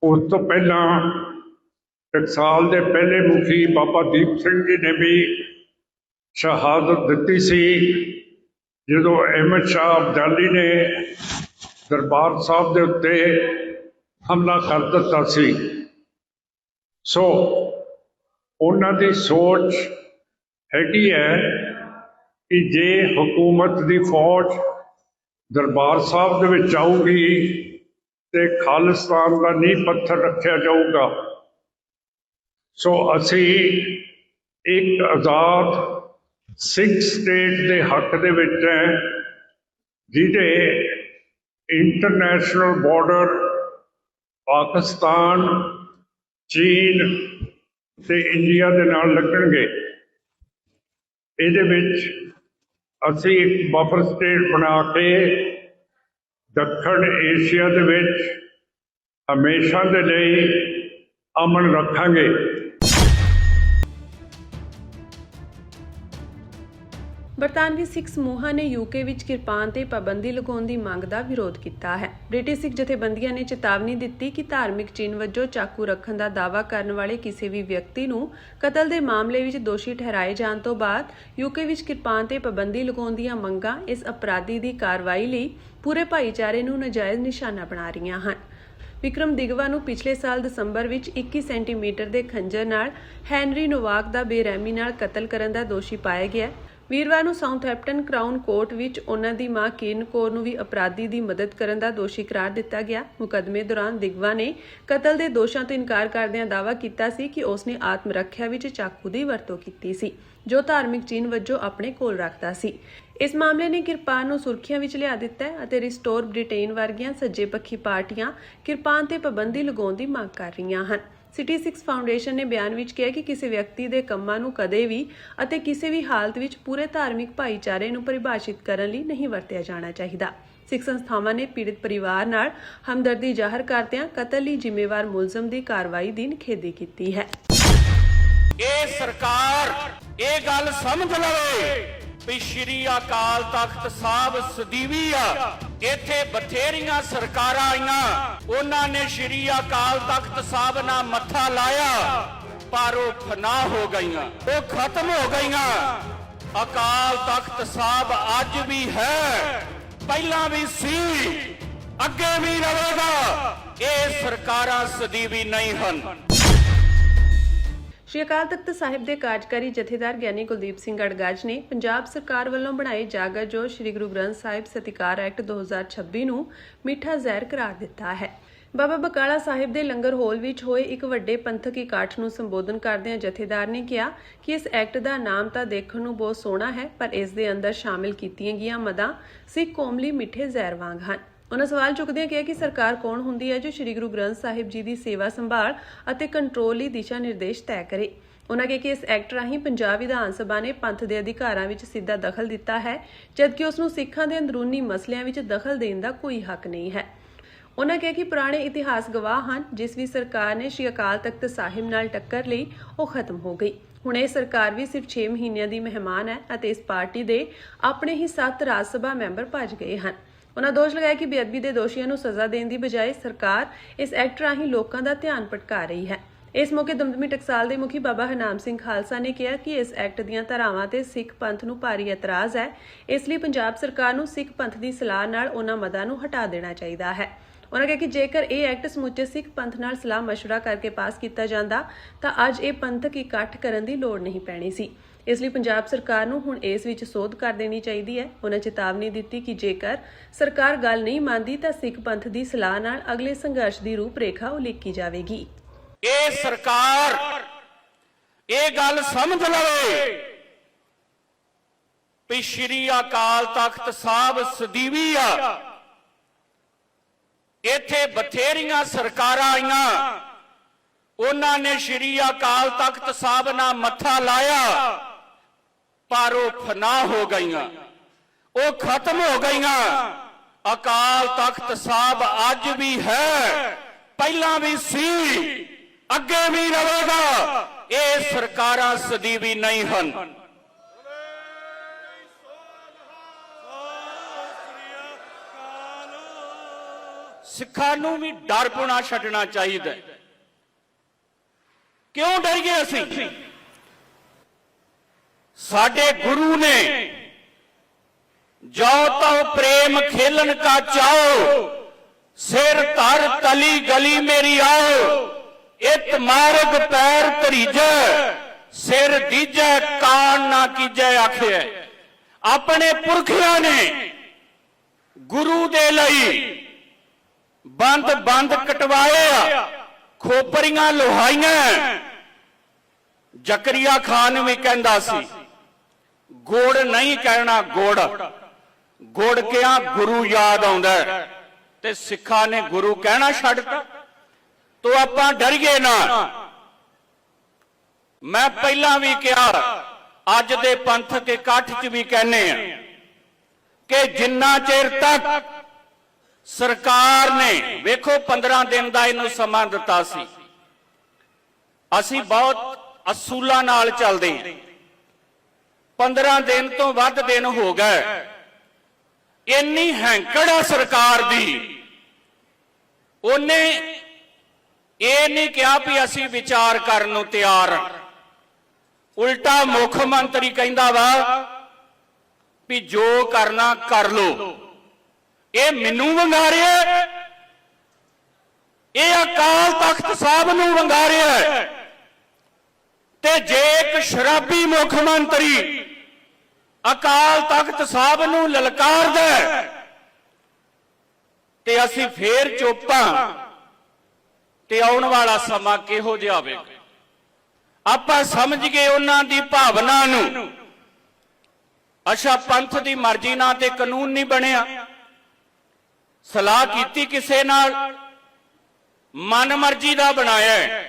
ਉਸ ਤੋਂ ਪਹਿਲਾਂ ਟਕਸਾਲ ਦੇ ਪਹਿਲੇ ਮੁਖੀ ਬਾਬਾ ਦੀਪ ਸਿੰਘ ਜੀ ਨੇ ਵੀ ਸ਼ਹਾਦਤ ਦਿੱਤੀ ਸੀ ਜਦੋਂ ਅਹਿਮਦ ਸ਼ਾਹ ਅਬਦਾਲੀ ਨੇ ਦਰਬਾਰ ਸਾਹਿਬ ਦੇ ਉੱਤੇ ਹਮਲਾ ਕਰ ਦਿੱਤਾ ਸੀ। ਸੋ ਉਹਨਾਂ ਦੀ ਸੋਚ ਹੈਗੀ ਹੈ ਕਿ ਜੇ ਹਕੂਮਤ ਦੀ ਫੌਜ ਦਰਬਾਰ ਸਾਹਿਬ ਦੇ ਵਿੱਚ ਆਊਗੀ ਤੇ ਖਾਲਿਸਤਾਨ ਦਾ ਨੀਂਹ ਪੱਥਰ ਰੱਖਿਆ ਜਾਊਗਾ। ਸੋ ਅਸੀਂ ਇੱਕ ਆਜ਼ਾਦ ਸਿੱਖ ਸਟੇਟ ਦੇ ਹੱਕ ਦੇ ਵਿੱਚ ਹੈ, ਜਿਹਦੇ ਇੰਟਰਨੈਸ਼ਨਲ ਬਾਰਡਰ ਪਾਕਿਸਤਾਨ, ਚੀਨ ਤੇ ਇੰਡੀਆ ਦੇ ਨਾਲ ਲੱਗਣਗੇ। ਇਹਦੇ ਵਿੱਚ ਅਸੀਂ ਇੱਕ ਬਫਰ ਸਟੇਟ ਬਣਾ ਕੇ ਦੱਖਣ ਏਸ਼ੀਆ ਦੇ ਵਿੱਚ ਹਮੇਸ਼ਾ ਦੇ ਲਈ ਅਮਨ ਰੱਖਾਂਗੇ। ਬਰਤਾਨਵੀ ਸਿੱਖ ਸਮੂਹਾਂ ਨੇ ਯੂਕੇ ਵਿੱਚ ਕਿਰਪਾਨ ਤੇ ਪਾਬੰਦੀ ਲਗਾਉਣ ਦੀ ਮੰਗ ਦਾ ਵਿਰੋਧ ਕੀਤਾ ਹੈ। ਬ੍ਰਿਟਿਸ਼ ਸਿੱਖ ਜਥੇਬੰਦੀਆਂ ਨੇ ਚੇਤਾਵਨੀ ਦਿੱਤੀ ਕਿ ਧਾਰਮਿਕ ਚਿੰਨ੍ਹ ਵਜੋਂ ਚਾਕੂ ਰੱਖਣ ਦਾ ਦਾਅਵਾ ਕਰਨ ਵਾਲੇ ਕਿਸੇ ਵੀ ਵਿਅਕਤੀ ਨੂੰ ਕਤਲ ਦੇ ਮਾਮਲੇ ਵਿੱਚ ਦੋਸ਼ੀ ਠਹਿਰਾਏ ਜਾਣ ਤੋਂ ਬਾਅਦ ਯੂਕੇ ਵਿੱਚ ਕਿਰਪਾਨ ਤੇ ਪਾਬੰਦੀ ਲਗਾਉਣ ਦੀਆਂ ਮੰਗਾਂ ਇਸ ਅਪਰਾਧੀ ਦੀ ਕਾਰਵਾਈ ਲਈ ਪੂਰੇ ਭਾਈਚਾਰੇ ਨੂੰ ਨਾਜਾਇਜ਼ ਨਿਸ਼ਾਨਾ ਬਣਾ ਰਹੀਆਂ ਹਨ। ਵਿਕਰਮ ਦਿਗਵਾ ਨੂੰ ਪਿਛਲੇ ਸਾਲ ਦਸੰਬਰ ਵਿੱਚ 21 ਸੈਂਟੀਮੀਟਰ ਦੇ ਖੰਜਰ ਨਾਲ ਹੈਨਰੀ ਨੋਵਾਕ ਦਾ ਬੇਰਹਿਮੀ ਨਾਲ ਕਤਲ ਕਰਨ ਦਾ ਦੋਸ਼ੀ ਪਾਇਆ ਗਿਆ। ਵੀਰਵਾਰ ਨੂੰ ਸਾਊਥਹੈਂਪਟਨ ਕਰਾਊਨ ਕੋਰਟ ਵਿੱਚ ਉਹਨਾਂ ਦੀ ਮਾਂ ਕਿਰਨ ਕੌਰ ਨੂੰ ਵੀ ਅਪਰਾਧੀ ਦੀ ਮਦਦ ਕਰਨ ਦਾ ਦੋਸ਼ੀ ਕਰਾਰ ਦਿੱਤਾ ਗਿਆ। ਮੁਕੱਦਮੇ ਦੌਰਾਨ ਦਿਗਵਾ ਨੇ ਕਤਲ ਦੇ ਦੋਸ਼ਾਂ ਤੋਂ ਇਨਕਾਰ ਕਰਦਿਆਂ ਦਾਅਵਾ ਕੀਤਾ ਸੀ ਕਿ ਉਸਨੇ ਆਤਮ ਰੱਖਿਆ ਵਿੱਚ ਚਾਕੂ ਦੀ ਵਰਤੋਂ ਕੀਤੀ ਸੀ, ਜੋ ਧਾਰਮਿਕ ਚਿੰਨ੍ਹ ਵਜੋਂ ਆਪਣੇ ਕੋਲ ਰੱਖਦਾ ਸੀ। ਇਸ ਮਾਮਲੇ ਨੇ ਕਿਰਪਾਨ ਨੂੰ ਸੁਰਖੀਆਂ ਵਿੱਚ ਲਿਆ ਦਿੱਤਾ ਹੈ ਅਤੇ ਰਿਸਟੋਰ ਬ੍ਰਿਟੇਨ ਵਰਗੀਆਂ ਸੱਜੇ ਪੱਖੀ ਪਾਰਟੀਆਂ ਕਿਰਪਾਨ ਤੇ ਪਾਬੰਦੀ ਲਗਾਉਣ ਦੀ ਮੰਗ ਕਰ ਰਹੀਆਂ ਹਨ। ਸਿਟੀ 6 ਫਾਊਂਡੇਸ਼ਨ ਨੇ ਬਿਆਨ ਵਿੱਚ ਕਿਹਾ ਕਿ ਕਿਸੇ ਵਿਅਕਤੀ ਦੇ ਕੰਮਾਂ ਨੂੰ ਕਦੇ ਵੀ ਅਤੇ ਕਿਸੇ ਵੀ ਹਾਲਤ ਵਿੱਚ ਪੂਰੇ ਧਾਰਮਿਕ ਭਾਈਚਾਰੇ ਨੂੰ ਪਰਿਭਾਸ਼ਿਤ ਕਰਨ ਲਈ ਨਹੀਂ ਵਰਤਿਆ ਜਾਣਾ ਚਾਹੀਦਾ। ਸਿੱਖ ਸੰਸਥਾਵਾਂ ਨੇ ਪੀੜਤ ਪਰਿਵਾਰ ਨਾਲ ਹਮਦਰਦੀ ਜ਼ਾਹਰ ਕਰਦਿਆਂ ਕਤਲ ਲਈ ਜ਼ਿੰਮੇਵਾਰ ਮੁਲਜ਼ਮ ਦੀ ਕਾਰਵਾਈ ਦੀ ਨਿਖੇਧੀ ਕੀਤੀ ਹੈ। ਇਹ ਸਰਕਾਰ ਇਹ ਗੱਲ ਸਮਝ ਲਵੇ ਵੀ ਸ਼੍ਰੀ ਅਕਾਲ ਤਖਤ ਸਾਹਿਬ ਸਦੀਵੀ ਆ। ਇੱਥੇ ਬਥੇਰੀਆਂ ਸਰਕਾਰਾਂ ਆਈਆਂ, ਉਹਨਾਂ ਨੇ ਸ਼੍ਰੀ ਅਕਾਲ ਤਖਤ ਸਾਹਿਬ ਨਾਲ ਮੱਥਾ ਲਾਇਆ, ਪਰ ਉਹ ਫਨਾ ਹੋ ਗਈਆਂ, ਉਹ ਖਤਮ ਹੋ ਗਈਆਂ। ਅਕਾਲ ਤਖਤ ਸਾਹਿਬ ਅੱਜ ਵੀ ਹੈ, ਪਹਿਲਾਂ ਵੀ ਸੀ, ਅੱਗੇ ਵੀ ਰਹੇਗਾ। ਇਹ ਸਰਕਾਰਾਂ ਸਦੀਵੀ ਨਹੀਂ ਹਨ। ਸ਼੍ਰੀ ਅਕਾਲ ਤਖਤ ਸਾਹਿਬ ਦੇ ਕਾਰਜਕਾਰੀ ਜਥੇਦਾਰ ਗਿਆਨੀ ਕੁਲਦੀਪ ਸਿੰਘ ਅੜਗਜ ਨੇ ਪੰਜਾਬ ਸਰਕਾਰ ਵੱਲੋਂ ਬਣਾਏ ਜਾਗਰ ਜੋ ਸ਼੍ਰੀ ਗੁਰੂ ਗ੍ਰੰਥ ਸਾਹਿਬ ਸਤਿਕਾਰ ਐਕਟ 2026 ਨੂੰ ਮਿੱਠਾ ਜ਼ਹਿਰ ਕਰਾਰ ਦਿੱਤਾ ਹੈ। ਬਾਬਾ ਬਕਾਲਾ ਸਾਹਿਬ ਦੇ ਲੰਗਰ ਹਾਲ ਵਿੱਚ ਹੋਏ ਇੱਕ ਵੱਡੇ ਪੰਥਕ ਇਕੱਠ ਨੂੰ ਸੰਬੋਧਨ ਕਰਦਿਆਂ ਜਥੇਦਾਰ ਨੇ ਕਿਹਾ ਕਿ ਇਸ ਐਕਟ ਦਾ ਨਾਮ ਤਾਂ ਦੇਖਣ ਨੂੰ ਬਹੁਤ ਸੋਹਣਾ ਹੈ, ਪਰ ਇਸ ਦੇ ਅੰਦਰ ਸ਼ਾਮਿਲ ਕੀਤੀਆਂ ਗਈਆਂ ਮਦਾਂ ਸਿੱਖ ਕੌਮ ਲਈ ਮਿੱਠੇ ਜ਼ਹਿਰ ਵਾਂਗ ਹਨ। ਉਹਨਾਂ ਸਵਾਲ ਚੁੱਕਦਿਆਂ ਕਿਹਾ ਕਿ ਸਰਕਾਰ ਕੌਣ ਹੁੰਦੀ ਹੈ ਜੋ ਸ਼੍ਰੀ ਗੁਰੂ ਗ੍ਰੰਥ ਸਾਹਿਬ ਜੀ ਦੀ ਸੇਵਾ ਸੰਭਾਲ ਅਤੇ ਕੰਟਰੋਲ ਲਈ ਦਿਸ਼ਾ ਨਿਰਦੇਸ਼ ਤੈਅ ਕਰੇ। ਉਹਨਾਂ ਕਿਹਾ ਕਿ ਇਸ ਐਕਟ ਰਾਹੀਂ ਪੰਜਾਬ ਵਿਧਾਨ ਸਭਾ ਨੇ ਪੰਥ ਦੇ ਅਧਿਕਾਰਾਂ ਵਿੱਚ ਸਿੱਧਾ ਦਖਲ ਦਿੱਤਾ ਹੈ, ਜਦਕਿ ਉਸ ਨੂੰ ਸਿੱਖਾਂ ਦੇ ਅੰਦਰੂਨੀ ਮਸਲਿਆਂ ਵਿੱਚ ਦਖਲ ਦੇਣ ਦਾ ਕੋਈ ਹੱਕ ਨਹੀਂ ਹੈ। ਉਹਨਾਂ ਕਿਹਾ ਕਿ ਪੁਰਾਣੇ ਇਤਿਹਾਸ ਗਵਾਹ ਹਨ, ਜਿਸ ਵੀ ਸਰਕਾਰ ਨੇ ਸ਼੍ਰੀ ਅਕਾਲ ਤਖਤ ਸਾਹਿਬ ਨਾਲ ਟੱਕਰ ਲਈ ਉਹ ਖਤਮ ਹੋ ਗਈ। ਹੁਣ ਇਹ ਸਰਕਾਰ ਵੀ ਸਿਰਫ 6 ਮਹੀਨਿਆਂ ਦੀ ਮਹਿਮਾਨ ਹੈ ਅਤੇ ਇਸ ਪਾਰਟੀ ਦੇ ਆਪਣੇ ਹੀ 7 ਰਾਜ ਸਭਾ ਮੈਂਬਰ ਭੱਜ ਗਏ ਹਨ। ਉਹਨਾਂ ਦੋਸ਼ ਲਗਾਇਆ ਕਿ ਬੇਅਦਬੀ ਦੇ ਦੋਸ਼ੀਆਂ ਨੂੰ ਸਜ਼ਾ ਦੇਣ ਦੀ ਬਜਾਏ ਸਰਕਾਰ ਇਸ ਐਕਟ ਰਾਹੀਂ ਲੋਕਾਂ ਦਾ ਧਿਆਨ ਭਟਕਾ ਰਹੀ ਹੈ। ਇਸ ਮੌਕੇ ਦਮਦਮੀ ਟਕਸਾਲ ਦੇ ਮੁਖੀ ਬਾਬਾ ਹਰਨਾਮ ਸਿੰਘ ਖਾਲਸਾ ਨੇ ਕਿਹਾ ਕਿ ਇਸ ਐਕਟ ਦੀਆਂ ਧਾਰਾਵਾਂ ਤੇ ਸਿੱਖ ਪੰਥ ਨੂੰ ਭਾਰੀ ਇਤਰਾਜ਼ ਹੈ, ਇਸ ਲਈ ਪੰਜਾਬ ਸਰਕਾਰ ਨੂੰ ਸਿੱਖ ਪੰਥ ਦੀ ਸਲਾਹ ਨਾਲ ਉਹਨਾਂ ਮਦਾਂ ਨੂੰ ਹਟਾ ਦੇਣਾ ਚਾਹੀਦਾ ਹੈ। ਉਹਨਾਂ ਕਿਹਾ ਕਿ ਜੇਕਰ ਇਹ ਐਕਟ ਸਮੁੱਚੇ ਸਿੱਖ ਪੰਥ ਨਾਲ ਸਲਾਹ ਮਸ਼ਵਰਾ ਕਰਕੇ ਪਾਸ ਕੀਤਾ ਜਾਂਦਾ ਤਾਂ ਅੱਜ ਇਹ ਪੰਥਕ ਇਕੱਠ ਕਰਨ ਦੀ ਲੋੜ ਨਹੀਂ ਪੈਣੀ ਸੀ। ਇਸ ਲਈ ਪੰਜਾਬ ਸਰਕਾਰ ਨੂੰ ਹੁਣ ਇਸ ਵਿੱਚ ਸੋਧ ਕਰ ਦੇਣੀ ਚਾਹੀਦੀ ਹੈ। ਉਹਨਾਂ ਚੇਤਾਵਨੀ ਦਿੱਤੀ ਕਿ ਜੇਕਰ ਸਰਕਾਰ ਗੱਲ ਨਹੀਂ ਮੰਨਦੀ ਤਾਂ ਸਿੱਖ ਪੰਥ ਦੀ ਸਲਾਹ ਨਾਲ ਅਗਲੇ ਸੰਘਰਸ਼ ਦੀ ਰੂਪਰੇਖਾ ਉਲੀਕੀ ਜਾਵੇਗੀ। ਇਹ ਸਰਕਾਰ ਇਹ ਗੱਲ ਸਮਝ ਲਵੇ ਵੀ ਸ਼੍ਰੀ ਅਕਾਲ ਤਖਤ ਸਾਹਿਬ ਸਦੀਵੀ ਆ। ਇੱਥੇ ਬਥੇਰੀਆਂ ਸਰਕਾਰਾਂ ਆਈਆਂ, ਉਹਨਾਂ ਨੇ ਸ਼੍ਰੀ ਅਕਾਲ ਤਖਤ ਸਾਹਿਬ ਨਾਲ ਮੱਥਾ ਲਾਇਆ, ਪਰ ਉਹ ਫਨਾ ਹੋ ਗਈਆਂ, ਉਹ ਖਤਮ ਹੋ ਗਈਆਂ। ਅਕਾਲ ਤਖਤ ਸਾਹਿਬ ਅੱਜ ਵੀ ਹੈ, ਪਹਿਲਾਂ ਵੀ ਸੀ, ਅੱਗੇ ਵੀ ਰਹੇਗਾ। ਇਹ ਸਰਕਾਰਾਂ ਸਦੀਵੀ ਨਹੀਂ ਹਨ। ਸਿੱਖਾਂ ਨੂੰ ਵੀ ਡਰ ਪਾਉਣਾ ਛੱਡਣਾ ਚਾਹੀਦਾ। ਕਿਉਂ ਡਰੀਏ ਅਸੀਂ? ਸਾਡੇ ਗੁਰੂ ਨੇ ਜੋ ਤਉ ਪ੍ਰੇਮ ਖੇਲਣ ਕਾ ਚਾਓ, ਸਿਰ ਧਰ ਤਲੀ ਗਲੀ ਮੇਰੀ ਆਓ, ਇਤ ਮਾਰਗ ਪੈਰ ਧਰੀਜੈ, ਸਿਰ ਦੀਜੈ ਕਾਨ ਨਾ ਕੀਜੈ ਆਖਿਆ। ਆਪਣੇ ਪੁਰਖਿਆਂ ਨੇ ਗੁਰੂ ਦੇ ਲਈ ਬੰਦ ਕਟਵਾਏ ਆ, ਖੋਪਰੀਆਂ ਲੋਹਾਈਆਂ। ਜ਼ਕਰੀਆ ਖਾਨ ਵੀ ਕਹਿੰਦਾ ਸੀ ਗੁੜ ਨਹੀਂ ਕਹਿਣਾ ਗੁੜ ਕਿਹਾ ਗੁਰੂ ਯਾਦ ਆਉਂਦਾ, ਤੇ ਸਿੱਖਾਂ ਨੇ ਗੁਰੂ ਕਹਿਣਾ ਛੱਡਤਾ। ਤੋ ਆਪਾਂ ਡਰੀਏ ਨਾ। ਮੈਂ ਪਹਿਲਾਂ ਵੀ ਕਿਹਾ, ਅੱਜ ਦੇ ਪੰਥਕ ਇਕੱਠ 'ਚ ਵੀ ਕਹਿੰਦੇ ਆ ਕਿ ਜਿੰਨਾ ਚਿਰ ਤੱਕ ਸਰਕਾਰ ਨੇ, ਵੇਖੋ 15 ਦਿਨ ਦਾ ਇਹਨੂੰ ਸਮਾਂ ਦਿੱਤਾ ਸੀ, ਅਸੀਂ ਬਹੁਤ ਅਸੂਲਾਂ ਨਾਲ ਚੱਲਦੇ ਹਾਂ। 15 ਦਿਨ ਤੋਂ ਵੱਧ ਦਿਨ ਹੋ ਗਏ। ਇੰਨੀ ਹੈਂਕੜ ਆ ਸਰਕਾਰ ਦੀ, ਉਹਨੇ ਇਹ ਨਹੀਂ ਕਿਹਾ ਵੀ ਅਸੀਂ ਵਿਚਾਰ ਕਰਨ ਨੂੰ ਤਿਆਰ ਹਾਂ। ਉਲਟਾ ਮੁੱਖ ਮੰਤਰੀ ਕਹਿੰਦਾ ਵਾ ਵੀ ਜੋ ਕਰਨਾ ਕਰ ਲੋ। ਇਹ ਮੈਨੂੰ ਵੰਗਾਰਿਆ, ਇਹ ਅਕਾਲ ਤਖਤ ਸਾਹਿਬ ਨੂੰ ਵੰਗਾਰਿਆ। ਤੇ ਜੇ ਇੱਕ ਸ਼ਰਾਬੀ ਮੁੱਖ ਮੰਤਰੀ ਅਕਾਲ ਤਖਤ ਸਾਹਿਬ ਨੂੰ ਲਲਕਾਰਦਾ ਤੇ ਅਸੀਂ ਫੇਰ ਚੁੱਪਾਂ, ਤੇ ਆਉਣ ਵਾਲਾ ਸਮਾਂ ਕਿਹੋ ਜਿਹਾ ਹੋਵੇਗਾ? ਆਪਾਂ ਸਮਝ ਗਏ ਉਹਨਾਂ ਦੀ ਭਾਵਨਾ ਨੂੰ। ਅੱਛਾ, ਪੰਥ ਦੀ ਮਰਜ਼ੀ ਨਾਲ ਤੇ ਕਾਨੂੰਨ ਨਹੀਂ ਬਣਿਆ। ਸਲਾਹ ਕੀਤੀ ਕਿਸੇ ਨਾਲ, ਮਨ ਮਰਜ਼ੀ ਦਾ ਬਣਾਇਆ।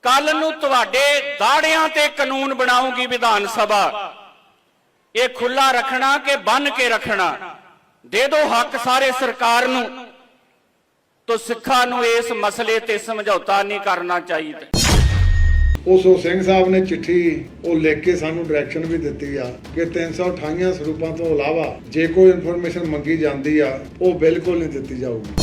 ਕੱਲ ਨੂੰ ਤੁਹਾਡੇ ਦਾੜਿਆਂ ਤੇ ਕਾਨੂੰਨ ਬਣਾਉਗੀ ਵਿਧਾਨ ਸਭਾ। ਇਹ ਖੁੱਲਾ ਰੱਖਣਾ ਕਿ ਬੰਨ ਕੇ ਰੱਖਣਾ? ਦੇ ਦਿਓ ਹੱਕ ਸਾਰੇ ਸਰਕਾਰ ਨੂੰ। ਤੋ ਸਿੱਖਾਂ ਨੂੰ ਇਸ ਮਸਲੇ ਤੇ ਸਮਝੌਤਾ ਨਹੀਂ ਕਰਨਾ ਚਾਹੀਦਾ। ਉਸ ਸਿੰਘ ਸਾਹਿਬ ਨੇ ਚਿੱਠੀ ਉਹ ਲਿਖ ਕੇ ਸਾਨੂੰ ਡਾਇਰੈਕਸ਼ਨ ਵੀ ਦਿੱਤੀ ਆ ਕਿ 328 ਸਰੂਪਾਂ ਤੋਂ ਇਲਾਵਾ ਜੇ ਕੋਈ ਇਨਫੋਰਮੇਸ਼ਨ ਮੰਗੀ ਜਾਂਦੀ ਆ ਉਹ ਬਿਲਕੁਲ ਨਹੀਂ ਦਿੱਤੀ ਜਾਊਗੀ।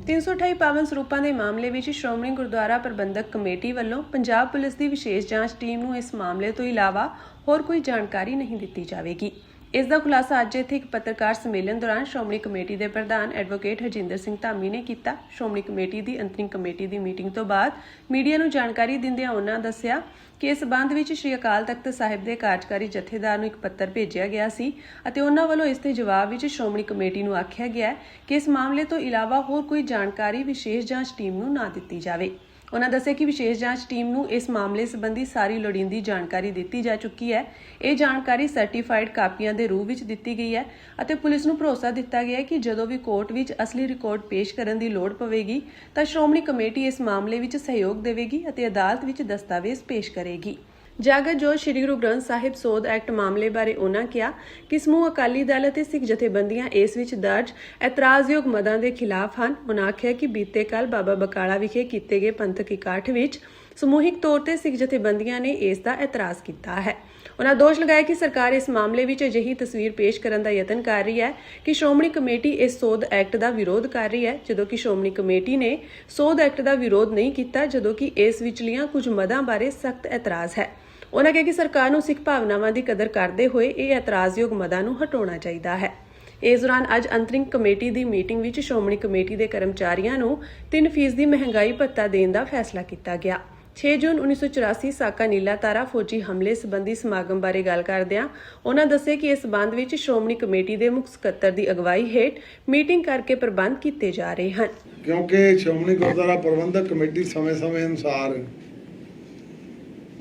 328 ਪਾਵਨ ਸਰੂਪਾਂ ਦੇ ਮਾਮਲੇ ਵਿੱਚ ਸ਼੍ਰੋਮਣੀ ਗੁਰਦੁਆਰਾ ਪ੍ਰਬੰਧਕ ਕਮੇਟੀ ਵੱਲੋਂ ਪੰਜਾਬ ਪੁਲਿਸ ਦੀ ਵਿਸ਼ੇਸ਼ ਜਾਂਚ ਟੀਮ ਨੂੰ ਇਸ ਮਾਮਲੇ ਤੋਂ ਇਲਾਵਾ ਹੋਰ ਕੋਈ ਜਾਣਕਾਰੀ ਨਹੀਂ ਦਿੱਤੀ ਜਾਵੇਗੀ। ਇਸ ਦਾ ਖੁਲਾਸਾ ਅੱਜ ਇੱਥੇ ਇੱਕ ਪੱਤਰਕਾਰ ਸੰਮੇਲਨ ਦੌਰਾਨ ਸ਼੍ਰੋਮਣੀ ਕਮੇਟੀ ਦੇ ਪ੍ਰਧਾਨ ਐਡਵੋਕੇਟ ਹਰਜਿੰਦਰ ਸਿੰਘ ਧਾਮੀ ਨੇ ਕੀਤਾ। ਸ਼੍ਰੋਮਣੀ ਕਮੇਟੀ ਦੀ ਅੰਤਰਿਮ ਕਮੇਟੀ ਦੀ ਮੀਟਿੰਗ ਤੋਂ ਬਾਅਦ ਮੀਡੀਆ ਨੂੰ ਜਾਣਕਾਰੀ ਦਿੰਦਿਆਂ ਉਹਨਾਂ ਦੱਸਿਆ ਕਿ ਇਸ ਸਬੰਧ ਵਿੱਚ ਸ੍ਰੀ ਅਕਾਲ ਤਖਤ ਸਾਹਿਬ ਦੇ ਕਾਰਜਕਾਰੀ ਜਥੇਦਾਰ ਨੂੰ ਇੱਕ ਪੱਤਰ ਭੇਜਿਆ ਗਿਆ ਸੀ ਅਤੇ ਉਹਨਾਂ ਵੱਲੋਂ ਇਸ ਦੇ ਜਵਾਬ ਵਿੱਚ ਸ਼੍ਰੋਮਣੀ ਕਮੇਟੀ ਨੂੰ ਆਖਿਆ ਗਿਆ ਕਿ ਇਸ ਮਾਮਲੇ ਤੋਂ ਇਲਾਵਾ ਹੋਰ ਕੋਈ ਜਾਣਕਾਰੀ ਵਿਸ਼ੇਸ਼ ਜਾਂਚ ਟੀਮ ਨੂੰ ਨਾ ਦਿੱਤੀ ਜਾਵੇ। ਉਹਨਾਂ ਦੱਸਿਆ ਕਿ ਵਿਸ਼ੇਸ਼ ਜਾਂਚ ਟੀਮ ਨੂੰ ਇਸ ਮਾਮਲੇ ਸੰਬੰਧੀ ਸਾਰੀ ਲੋੜੀਂਦੀ ਜਾਣਕਾਰੀ ਦਿੱਤੀ ਜਾ ਚੁੱਕੀ ਹੈ। ਇਹ ਜਾਣਕਾਰੀ ਸਰਟੀਫਾਈਡ ਕਾਪੀਆਂ ਦੇ ਰੂਪ ਵਿੱਚ ਦਿੱਤੀ ਗਈ ਹੈ ਅਤੇ ਪੁਲਿਸ ਨੂੰ ਭਰੋਸਾ ਦਿੱਤਾ ਗਿਆ ਹੈ ਕਿ ਜਦੋਂ ਵੀ ਕੋਰਟ ਵਿੱਚ ਅਸਲੀ ਰਿਕਾਰਡ ਪੇਸ਼ ਕਰਨ ਦੀ ਲੋੜ ਪਵੇਗੀ ਤਾਂ ਸ਼੍ਰੋਮਣੀ ਕਮੇਟੀ ਇਸ ਮਾਮਲੇ ਵਿੱਚ ਸਹਿਯੋਗ ਦੇਵੇਗੀ ਅਤੇ ਅਦਾਲਤ ਵਿੱਚ ਦਸਤਾਵੇਜ਼ ਪੇਸ਼ ਕਰੇਗੀ। ਜਾਗਤ ਜੋਤ ਸ੍ਰੀ ਗੁਰੂ ਗ੍ਰੰਥ ਸਾਹਿਬ ਸੋਧ ਐਕਟ ਮਾਮਲੇ ਬਾਰੇ ਉਹਨਾਂ ਕਿਹਾ ਕਿ ਸਮੂਹ ਅਕਾਲੀ ਦਲ ਅਤੇ ਸਿੱਖ ਜਥੇਬੰਦੀਆਂ ਇਸ ਵਿੱਚ ਦਰਜ ਇਤਰਾਜ਼ਯੋਗ ਮਦਾਂ ਦੇ ਖਿਲਾਫ ਹਨ। ਉਹਨਾਂ ਆਖਿਆ ਕਿ ਬੀਤੇ ਕੱਲ ਬਾਬਾ ਬਕਾਲਾ ਵਿਖੇ ਕੀਤੇ ਗਏ ਪੰਥਕ ਇਕੱਠ ਵਿੱਚ ਸਮੂਹਿਕ ਤੌਰ ਤੇ ਸਿੱਖ ਜਥੇਬੰਦੀਆਂ ਨੇ ਇਸ ਦਾ ਇਤਰਾਜ਼ ਕੀਤਾ ਹੈ। ਉਹਨਾਂ ਦੋਸ਼ ਲਗਾਇਆ ਕਿ ਸਰਕਾਰ ਇਸ ਮਾਮਲੇ ਵਿੱਚ ਅਜਿਹੀ ਤਸਵੀਰ ਪੇਸ਼ ਕਰਨ ਦਾ ਯਤਨ ਕਰ ਰਹੀ ਹੈ ਕਿ ਸ਼੍ਰੋਮਣੀ ਕਮੇਟੀ ਇਸ ਸੋਧ ਐਕਟ ਦਾ ਵਿਰੋਧ ਕਰ ਰਹੀ ਹੈ, ਜਦੋਂ ਕਿ ਸ਼੍ਰੋਮਣੀ ਕਮੇਟੀ ਨੇ ਸੋਧ ਐਕਟ ਦਾ ਵਿਰੋਧ ਨਹੀਂ ਕੀਤਾ, ਜਦੋਂ ਕਿ ਇਸ ਵਿਚਲੀਆਂ ਕੁਝ ਮਦਾਂ ਬਾਰੇ ਸਖਤ ਇਤਰਾਜ਼ ਹੈ। ਉਹਨਾਂ ਕਿਹਾ ਕਿ ਸਰਕਾਰ ਨੂੰ ਸਿੱਖ ਭਾਵਨਾਵਾਂ ਦੀ ਕਦਰ ਕਰਦੇ ਹੋਏ ਇਹ ਇਤਰਾਜ਼ਯੋਗ ਮਦਾਂ ਨੂੰ ਹਟਾਉਣਾ ਚਾਹੀਦਾ ਹੈ। ਇਸ ਦੌਰਾਨ ਅੱਜ ਅੰਤਰਿਮ ਕਮੇਟੀ ਦੀ ਮੀਟਿੰਗ ਵਿੱਚ ਸ਼੍ਰੋਮਣੀ ਕਮੇਟੀ ਦੇ ਕਰਮਚਾਰੀਆਂ ਨੂੰ 3% ਦੀ ਮਹਿੰਗਾਈ ਭੱਤਾ ਦੇਣ ਦਾ ਫੈਸਲਾ ਕੀਤਾ ਗਿਆ। 6 ਜੂਨ 1984 ਸਾਕਾ ਨੀਲਾ ਤਾਰਾ ਫੌਜੀ ਹਮਲੇ ਸੰਬੰਧੀ ਸਮਾਗਮ ਬਾਰੇ ਗੱਲ ਕਰਦਿਆਂ ਉਹਨਾਂ ਦੱਸਿਆ ਕਿ ਇਸ ਸੰਬੰਧ ਵਿੱਚ ਸ਼੍ਰੋਮਣੀ ਕਮੇਟੀ ਦੇ ਮੁੱਖ ਸਕੱਤਰ ਦੀ ਅਗਵਾਈ ਹੇਠ ਮੀਟਿੰਗ ਕਰਕੇ ਪ੍ਰਬੰਧ ਕੀਤੇ ਜਾ ਰਹੇ ਹਨ। ਕਿਉਂਕਿ ਸ਼੍ਰੋਮਣੀ ਗੁਰਦੁਆਰਾ ਪ੍ਰਬੰਧਕ ਕਮੇਟੀ ਸਮੇਂ-ਸਮੇਂ ਅਨੁਸਾਰ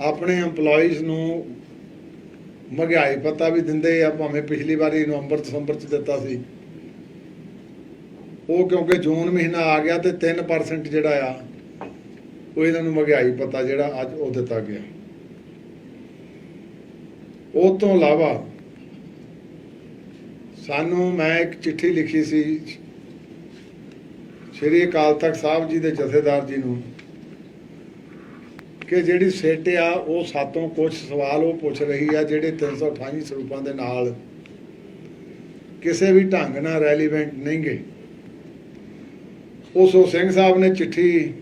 ਆਪਣੇ EMPLOYEES ਨੂੰ ਮਹਿੰਗਾਈ ਭੱਤਾ ਵੀ ਦਿੰਦੇ ਆ, ਭਾਵੇਂ ਪਿਛਲੀ ਵਾਰੀ ਨਵੰਬਰ ਦਸੰਬਰ 'ਚ ਦਿੱਤਾ ਸੀ। ਉਹ ਕਿਉਂਕਿ ਜੂਨ ਮਹੀਨਾ ਆ ਗਿਆ ਤੇ 3% ਜਿਹੜਾ ਆ ਉਹ ਇਹਨਾਂ ਨੂੰ ਮਹਿੰਗਾਈ ਭੱਤਾ ਜਿਹੜਾ ਅੱਜ ਉਹ ਦਿੱਤਾ ਗਿਆ। ਉਹ ਤੋਂ ਇਲਾਵਾ ਸਾਨੂੰ ਮੈਂ ਇੱਕ ਚਿੱਠੀ ਲਿਖੀ ਸੀ ਸ਼੍ਰੀ ਅਕਾਲ ਤਖਤ ਸਾਹਿਬ ਜੀ ਦੇ ਜਥੇਦਾਰ ਜੀ ਨੂੰ ਕਿ ਜਿਹੜੀ ਸਿੱਟ ਆ ਉਹ ਸਾਤੋਂ ਕੁਝ ਸਵਾਲ ਉਹ ਪੁੱਛ ਰਹੀ ਆ ਜਿਹੜੇ 328 ਸਰੂਪਾਂ ਦੇ ਨਾਲ ਕਿਸੇ ਵੀ ਢੰਗ ਨਾਲ ਰੈਲੀਵੈਂਟ ਨਹੀਂ ਗਏ। ਉਸ ਸਿੰਘ ਸਾਹਿਬ ਨੇ ਚਿੱਠੀ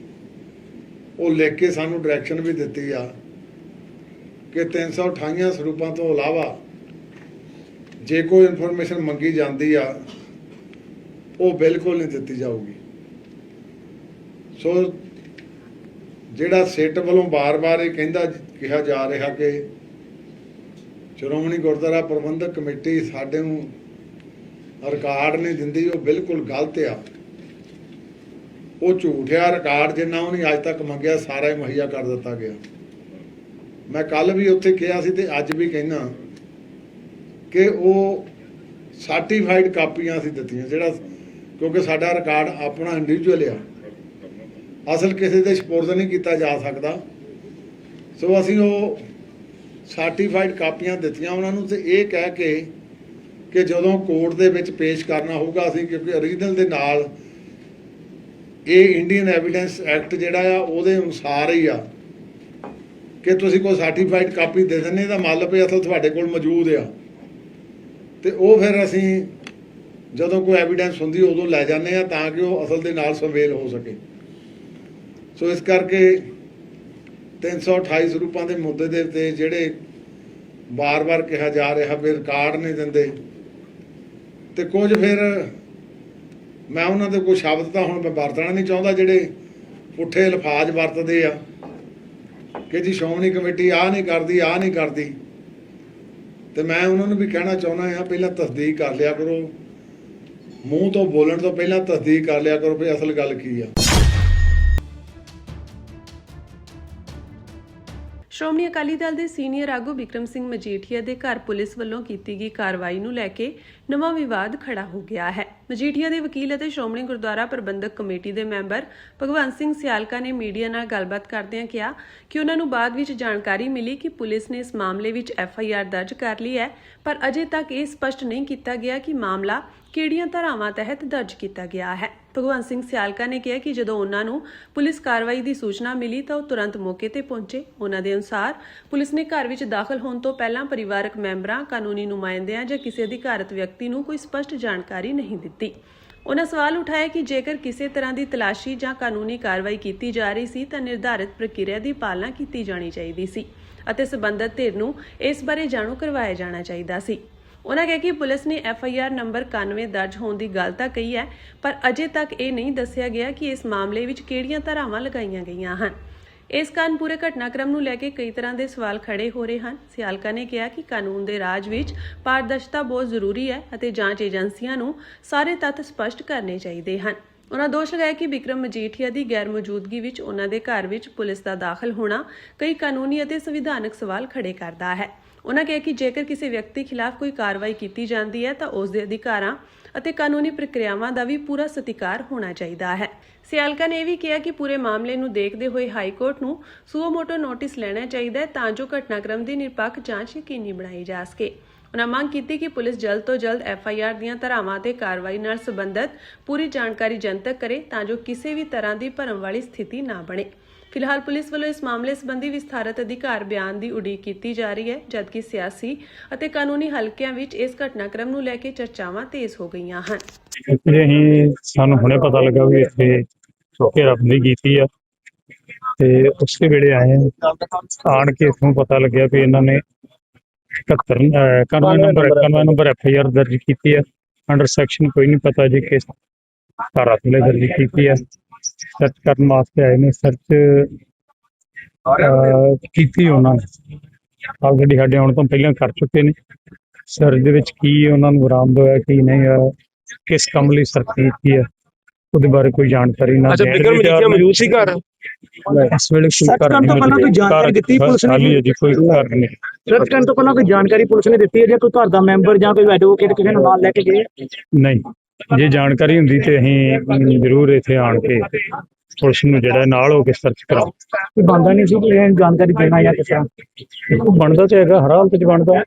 ਉਹ ਲਿਖ ਕੇ ਸਾਨੂੰ ਡਾਇਰੈਕਸ਼ਨ ਵੀ ਦਿੱਤੀ ਆ ਕਿ 328 ਸਰੂਪਾਂ ਤੋਂ ਇਲਾਵਾ ਜੇ ਕੋਈ ਇਨਫੋਰਮੇਸ਼ਨ ਮੰਗੀ ਜਾਂਦੀ ਆ ਉਹ ਬਿਲਕੁਲ ਨਹੀਂ ਦਿੱਤੀ ਜਾਊਗੀ। ਸੋ ਜਿਹੜਾ ਸਿੱਟ ਵੱਲੋਂ ਬਾਰ-ਬਾਰ ਇਹ ਕਿਹਾ ਜਾ ਰਿਹਾ ਕਿ ਸ਼੍ਰੋਮਣੀ ਗੁਰਦੁਆਰਾ ਪ੍ਰਬੰਧਕ ਕਮੇਟੀ ਸਾਡੇ ਨੂੰ ਰਿਕਾਰਡ ਨਹੀਂ ਦਿੰਦੀ, ਉਹ ਬਿਲਕੁਲ ਗਲਤ ਆ। ਉਹ ਝੂਠ ਆ। ਰਿਕਾਰਡ ਜਿੰਨਾ ਉਹਨੇ ਅੱਜ ਤੱਕ ਮੰਗਿਆ ਸਾਰਾ ਹੀ ਮੁਹੱਈਆ ਕਰ ਦਿੱਤਾ ਗਿਆ। ਮੈਂ ਕੱਲ ਵੀ ਉੱਥੇ ਕਿਹਾ ਸੀ ਤੇ ਅੱਜ ਵੀ ਕਹਿਣਾ ਕਿ ਉਹ ਸਰਟੀਫਾਈਡ ਕਾਪੀਆਂ ਅਸੀਂ ਦਿੱਤੀਆਂ, ਜਿਹੜਾ ਕਿਉਂਕਿ ਸਾਡਾ ਰਿਕਾਰਡ ਆਪਣਾ ਇੰਡੀਵਿਜੂਅਲ ਆ, ਅਸਲ ਕਿਸੇ ਦੇ ਸਪੁਰਦ ਨਹੀਂ ਕੀਤਾ ਜਾ ਸਕਦਾ। ਸੋ ਅਸੀਂ ਉਹ ਸਰਟੀਫਾਈਡ ਕਾਪੀਆਂ ਦਿੱਤੀਆਂ ਉਹਨਾਂ ਨੂੰ ਤੇ ਇਹ ਕਹਿ ਕੇ ਕਿ ਜਦੋਂ ਕੋਰਟ ਦੇ ਵਿੱਚ ਪੇਸ਼ ਕਰਨਾ ਹੋਊਗਾ ਅਸੀਂ, ਕਿਉਂਕਿ ਓਰੀਜਨਲ ਦੇ ਨਾਲ ਇਹ ਇੰਡੀਅਨ ਐਵੀਡੈਂਸ ਐਕਟ ਜਿਹੜਾ ਆ ਉਹਦੇ ਅਨੁਸਾਰ ਹੀ ਆ ਕਿ ਤੁਸੀਂ ਕੋਈ ਸਰਟੀਫਾਈਡ ਕਾਪੀ ਦੇ ਦਿੰਦੇ ਤਾਂ ਮਤਲਬ ਇਹ ਅਸਲ ਤੁਹਾਡੇ ਕੋਲ ਮੌਜੂਦ ਆ, ਤੇ ਉਹ ਫਿਰ ਅਸੀਂ ਜਦੋਂ ਕੋਈ ਐਵੀਡੈਂਸ ਹੁੰਦੀ ਉਦੋਂ ਲੈ ਜਾਂਦੇ ਆ ਤਾਂ ਕਿ ਉਹ ਅਸਲ ਦੇ ਨਾਲ ਸੰਵੇਲ ਹੋ ਸਕੇ। ਸੋ ਇਸ ਕਰਕੇ 328 ਸਰੂਪਾਂ ਦੇ ਮੁੱਦੇ ਦੇ ਉੱਤੇ ਜਿਹੜੇ ਬਾਰ-ਬਾਰ ਕਿਹਾ ਜਾ ਰਿਹਾ ਵੀ ਰਿਕਾਰਡ ਨਹੀਂ ਦਿੰਦੇ, ਤੇ ਕੁਝ ਫਿਰ ਮੈਂ ਉਹਨਾਂ ਦੇ ਕੋਈ ਸ਼ਬਦ ਤਾਂ ਹੁਣ ਮੈਂ ਵਰਤਣਾ ਨਹੀਂ ਚਾਹੁੰਦਾ ਜਿਹੜੇ ਪੁੱਠੇ ਅਲਫਾਜ਼ ਵਰਤਦੇ ਆ ਕਿ ਜੀ ਸ਼੍ਰੋਮਣੀ ਕਮੇਟੀ ਆਹ ਨਹੀਂ ਕਰਦੀ, ਤੇ ਮੈਂ ਉਹਨਾਂ ਨੂੰ ਵੀ ਕਹਿਣਾ ਚਾਹੁੰਦਾ ਹਾਂ ਪਹਿਲਾਂ ਤਸਦੀਕ ਕਰ ਲਿਆ ਕਰੋ, ਮੂੰਹ ਤੋਂ ਬੋਲਣ ਤੋਂ ਪਹਿਲਾਂ ਤਸਦੀਕ ਕਰ ਲਿਆ ਕਰੋ ਵੀ ਅਸਲ ਗੱਲ ਕੀ ਆ। ਸ਼੍ਰੋਮਣੀ ਅਕਾਲੀ ਦਲ ਦੇ ਸੀਨੀਅਰ ਆਗੂ ਬਿਕਰਮ ਸਿੰਘ ਮਜੀਠੀਆ ਦੇ ਘਰ ਪੁਲਿਸ ਵੱਲੋਂ ਕੀਤੀ ਗਈ ਕਾਰਵਾਈ ਨੂੰ ਲੈ ਕੇ ਨਵਾਂ ਵਿਵਾਦ ਖੜਾ ਹੋ ਗਿਆ ਹੈ। ਮਜੀਠੀਆ ਦੇ ਵਕੀਲ ਅਤੇ ਸ਼੍ਰੋਮਣੀ ਗੁਰਦੁਆਰਾ ਪ੍ਰਬੰਧਕ ਕਮੇਟੀ ਦੇ ਮੈਂਬਰ ਭਗਵੰਤ ਸਿੰਘ ਸਿਆਲਕਾ ਨੇ ਮੀਡੀਆ ਨਾਲ ਗੱਲਬਾਤ ਕਰਦਿਆਂ ਕਿਹਾ ਕਿ ਉਹਨਾਂ ਨੂੰ ਬਾਅਦ ਵਿੱਚ ਜਾਣਕਾਰੀ ਮਿਲੀ ਕਿ ਪੁਲਿਸ ਨੇ ਇਸ ਮਾਮਲੇ ਵਿੱਚ FIR ਦਰਜ ਕਰ ਲਈ ਹੈ, ਪਰ ਅਜੇ ਤੱਕ ਇਹ ਸਪਸ਼ਟ ਨਹੀਂ ਕੀਤਾ ਗਿਆ ਕਿ ਮਾਮਲਾ ਕਿਹੜੀਆਂ ਧਾਰਾਵਾਂ ਤਹਿਤ ਦਰਜ ਕੀਤਾ ਗਿਆ ਹੈ। ਭਗਵੰਤ ਸਿੰਘ ਸਿਆਲਕਾ ਨੇ ਕਿਹਾ ਕਿ ਜਦੋਂ ਉਹਨਾਂ ਨੂੰ ਪੁਲਿਸ ਕਾਰਵਾਈ ਦੀ ਸੂਚਨਾ ਮਿਲੀ ਤਾਂ ਉਹ ਤੁਰੰਤ ਮੌਕੇ ਤੇ ਪਹੁੰਚੇ। ਉਹਨਾਂ ਦੇ ਅਨੁਸਾਰ ਪੁਲਿਸ ਨੇ ਘਰ ਵਿੱਚ ਦਾਖਲ ਹੋਣ ਤੋਂ ਪਹਿਲਾਂ ਪਰਿਵਾਰਕ ਮੈਂਬਰਾਂ, ਕਾਨੂੰਨੀ ਨੁਮਾਇੰਦਿਆਂ ਜਾਂ ਕਿਸੇ ਅਧਿਕਾਰਤ ਵਿਅਕਤੀ ਨੂੰ ਕੋਈ ਸਪਸ਼ਟ ਜਾਣਕਾਰੀ ਨਹੀਂ ਦਿੱਤੀ। ਉਹਨਾਂ ਸਵਾਲ ਉਠਾਇਆ ਕਿ ਜੇਕਰ ਕਿਸੇ ਤਰ੍ਹਾਂ ਦੀ ਤਲਾਸ਼ੀ ਜਾਂ ਕਾਨੂੰਨੀ ਕਾਰਵਾਈ ਕੀਤੀ ਜਾ ਰਹੀ ਸੀ ਤਾਂ ਨਿਰਧਾਰਿਤ ਪ੍ਰਕਿਰਿਆ ਦੀ ਪਾਲਣਾ ਕੀਤੀ ਜਾਣੀ ਚਾਹੀਦੀ ਸੀ ਅਤੇ ਸਬੰਧਤ ਧਿਰ ਨੂੰ ਇਸ ਬਾਰੇ ਜਾਣੂ ਕਰਵਾਇਆ ਜਾਣਾ ਚਾਹੀਦਾ ਸੀ। ਉਹਨਾਂ ਕਿਹਾ ਕਿ ਪੁਲਿਸ ਨੇ FIR ਨੰਬਰ 91 ਦਰਜ ਹੋਣ ਦੀ ਗੱਲ ਤਾਂ ਕਹੀ ਹੈ, ਪਰ ਅਜੇ ਤੱਕ ਇਹ ਨਹੀਂ ਦੱਸਿਆ ਗਿਆ ਕਿ ਇਸ ਮਾਮਲੇ ਵਿੱਚ ਕਿਹੜੀਆਂ ਧਾਰਾਵਾਂ ਲਗਾਈਆਂ ਗਈਆਂ ਹਨ। ਇਸ ਕਾਰਨ ਪੂਰੇ ਘਟਨਾਕ੍ਰਮ ਨੂੰ ਲੈ ਕੇ ਕਈ ਤਰ੍ਹਾਂ ਦੇ ਸਵਾਲ ਖੜੇ ਹੋ ਰਹੇ ਹਨ। ਸਿਆਲਕਾ ਨੇ ਕਿਹਾ ਕਿ ਕਾਨੂੰਨ ਦੇ ਰਾਜ ਵਿੱਚ ਪਾਰਦਰਸ਼ਤਾ ਬਹੁਤ ਜ਼ਰੂਰੀ ਹੈ ਅਤੇ ਜਾਂਚ ਏਜੰਸੀਆਂ ਨੂੰ ਸਾਰੇ ਤੱਥ ਸਪਸ਼ਟ ਕਰਨੇ ਚਾਹੀਦੇ ਹਨ। ਉਹਨਾਂ ਦੋਸ਼ ਲਗਾਇਆ ਕਿ ਬਿਕਰਮ ਮਜੀਠੀਆ ਦੀ ਗੈਰ ਮੌਜੂਦਗੀ ਵਿੱਚ ਉਹਨਾਂ ਦੇ ਘਰ ਵਿੱਚ ਪੁਲਿਸ ਦਾ ਦਾਖਲ ਹੋਣਾ ਕਈ ਕਾਨੂੰਨੀ ਅਤੇ ਸੰਵਿਧਾਨਕ ਸਵਾਲ ਖੜੇ ਕਰਦਾ ਹੈ। ਉਹਨਾਂ ਕਿਹਾ ਕਿ ਜੇਕਰ ਕਿਸੇ ਵਿਅਕਤੀ ਖਿਲਾਫ ਕੋਈ ਕਾਰਵਾਈ ਕੀਤੀ ਜਾਂਦੀ ਹੈ ਤਾਂ ਉਸ ਦੇ ਅਧਿਕਾਰਾਂ ਅਤੇ ਕਾਨੂੰਨੀ ਪ੍ਰਕਿਰਿਆਵਾਂ ਦਾ ਵੀ ਪੂਰਾ ਸਤਿਕਾਰ ਹੋਣਾ ਚਾਹੀਦਾ ਹੈ। ਸਿਆਲਕਾ ਨੇ ਇਹ ਵੀ ਕਿਹਾ ਕਿ ਪੂਰੇ ਮਾਮਲੇ ਨੂੰ ਦੇਖਦੇ ਹੋਏ ਹਾਈ ਕੋਰਟ ਨੂੰ ਸੁਓ ਮੋਟੋ ਨੋਟਿਸ ਲੈਣਾ ਚਾਹੀਦਾ ਹੈ ਤਾਂ ਜੋ ਘਟਨਾਕ੍ਰਮ ਦੀ ਨਿਰਪੱਖ ਜਾਂਚ ਯਕੀਨੀ ਬਣਾਈ ਜਾ ਸਕੇ। ਉਹਨਾਂ ਮੰਗ ਕੀਤੀ ਕਿ ਪੁਲਿਸ ਜਲਦ ਤੋਂ ਜਲਦ FIR ਦੀਆਂ ਧਾਰਾਵਾਂ ਤੇ ਕਾਰਵਾਈ ਨਾਲ ਸੰਬੰਧਿਤ ਪੂਰੀ ਜਾਣਕਾਰੀ ਜਨਤਕ ਕਰੇ ਤਾਂ ਜੋ ਕਿਸੇ ਵੀ ਤਰ੍ਹਾਂ ਦੀ ਭਰਮ ਵਾਲੀ ਸਥਿਤੀ ਨਾ ਬਣੇ। ਫਿਲਹਾਲ ਪੁਲਿਸ ਵੱਲੋਂ ਇਸ ਮਾਮਲੇ ਸੰਬੰਧੀ ਵਿਸਥਾਰਤ ਅਧਿਕਾਰ ਬਿਆਨ ਦੀ ਉਡੀਕ ਕੀਤੀ ਜਾ ਰਹੀ ਹੈ, ਜਦਕਿ ਸਿਆਸੀ ਅਤੇ ਕਾਨੂੰਨੀ ਹਲਕਿਆਂ ਵਿੱਚ ਇਸ ਘਟਨਾਕ੍ਰਮ ਨੂੰ ਲੈ ਕੇ ਚਰਚਾਵਾਂ ਤੇਜ਼ ਹੋ ਗਈਆਂ ਹਨ। ਸਾਨੂੰ ਹੁਣੇ ਪਤਾ ਲੱਗਾ ਵੀ ਇੱਥੇ ਘੇਰਾਬੰਦੀ ਕੀਤੀ ਆ ਤੇ ਉਸੇ ਵੇਲੇ ਆਏ ਆਣ ਕੇ ਸਾਨੂੰ ਪਤਾ ਲੱਗਿਆ ਵੀ ਇਹਨਾਂ ਨੇ 91 ਨੰਬਰ FIR ਦਰਜ ਕੀਤੀ ਹੈ ਅੰਡਰ ਸੈਕਸ਼ਨ ਕੋਈ ਨਹੀਂ ਪਤਾ ਜੀ ਕਿਸ ਧਾਰਾ ਥੱਲੇ ਦਰਜ ਕੀਤੀ ਹੈ। ਸਰਚ ਕਰਨ ਵਾਸਤੇ ਆਏ ਨੇ, ਸਰਚ ਕੀਤੀ ਉਹਨਾਂ ਨੇ ਆਲਰੇਡੀ ਸਾਡੇ ਆਉਣ ਤੋਂ ਪਹਿਲਾਂ ਕਰ ਚੁੱਕੇ ਨੇ। ਸਰਚ ਦੇ ਵਿੱਚ ਕੀ ਉਹਨਾਂ ਨੂੰ ਬਰਾਮਦ ਹੋਇਆ ਕੀ ਨਹੀਂ ਹੋਇਆ, ਕਿਸ ਕੰਮ ਲਈ ਸਰਚ ਕੀਤੀ ਹੈ ਉਹਦੇ ਬਾਰੇ ਕੋਈ ਜਾਣਕਾਰੀ ਨਾ। ਮੌਜੂਦ ਸੀ ਘਰ ਇਸ ਵੇਲੇ ਸਰਚ ਕਰਨ ਤੋਂ ਪਹਿਲਾਂ ਕੋਈ ਜਾਣਕਾਰੀ ਦਿੱਤੀ ਪੁਲਿਸ ਨੇ? ਕੋਈ ਘਰ ਨਹੀਂ। ਸਰਚ ਕਰਨ ਤੋਂ ਪਹਿਲਾਂ ਕੋਈ ਜਾਣਕਾਰੀ ਪੁਲਿਸ ਨੇ ਦਿੱਤੀ ਹੈ ਜਾਂ ਕੋਈ ਘਰ ਦਾ ਮੈਂਬਰ ਜਾਂ ਕੋਈ ਐਡਵੋਕੇਟ ਕਿਸੇ ਨੂੰ ਨਾਲ ਲੈ ਕੇ ਗਏ? ਨਹੀਂ, ਜੇ ਜਾਣਕਾਰੀ ਹੁੰਦੀ ਤੇ ਅਸੀਂ ਜ਼ਰੂਰ ਇੱਥੇ ਆਣ ਕੇ ਪੁਲਿਸ ਨੂੰ ਜਿਹੜਾ ਨਾਲ ਹੋ ਕੇ ਸਰਚ ਕਰਾਓ। ਕੋਈ ਬਣਦਾ ਨਹੀਂ ਸੀ ਕਿ ਇਹ ਜਾਣਕਾਰੀ ਦੇਣਾ ਜਾਂ ਕਿਸ ਤਰ੍ਹਾਂ। ਬਣਦਾ ਤਾਂ ਹੈਗਾ, ਹਰ ਹਾਲਤ 'ਚ ਬਣਦਾ।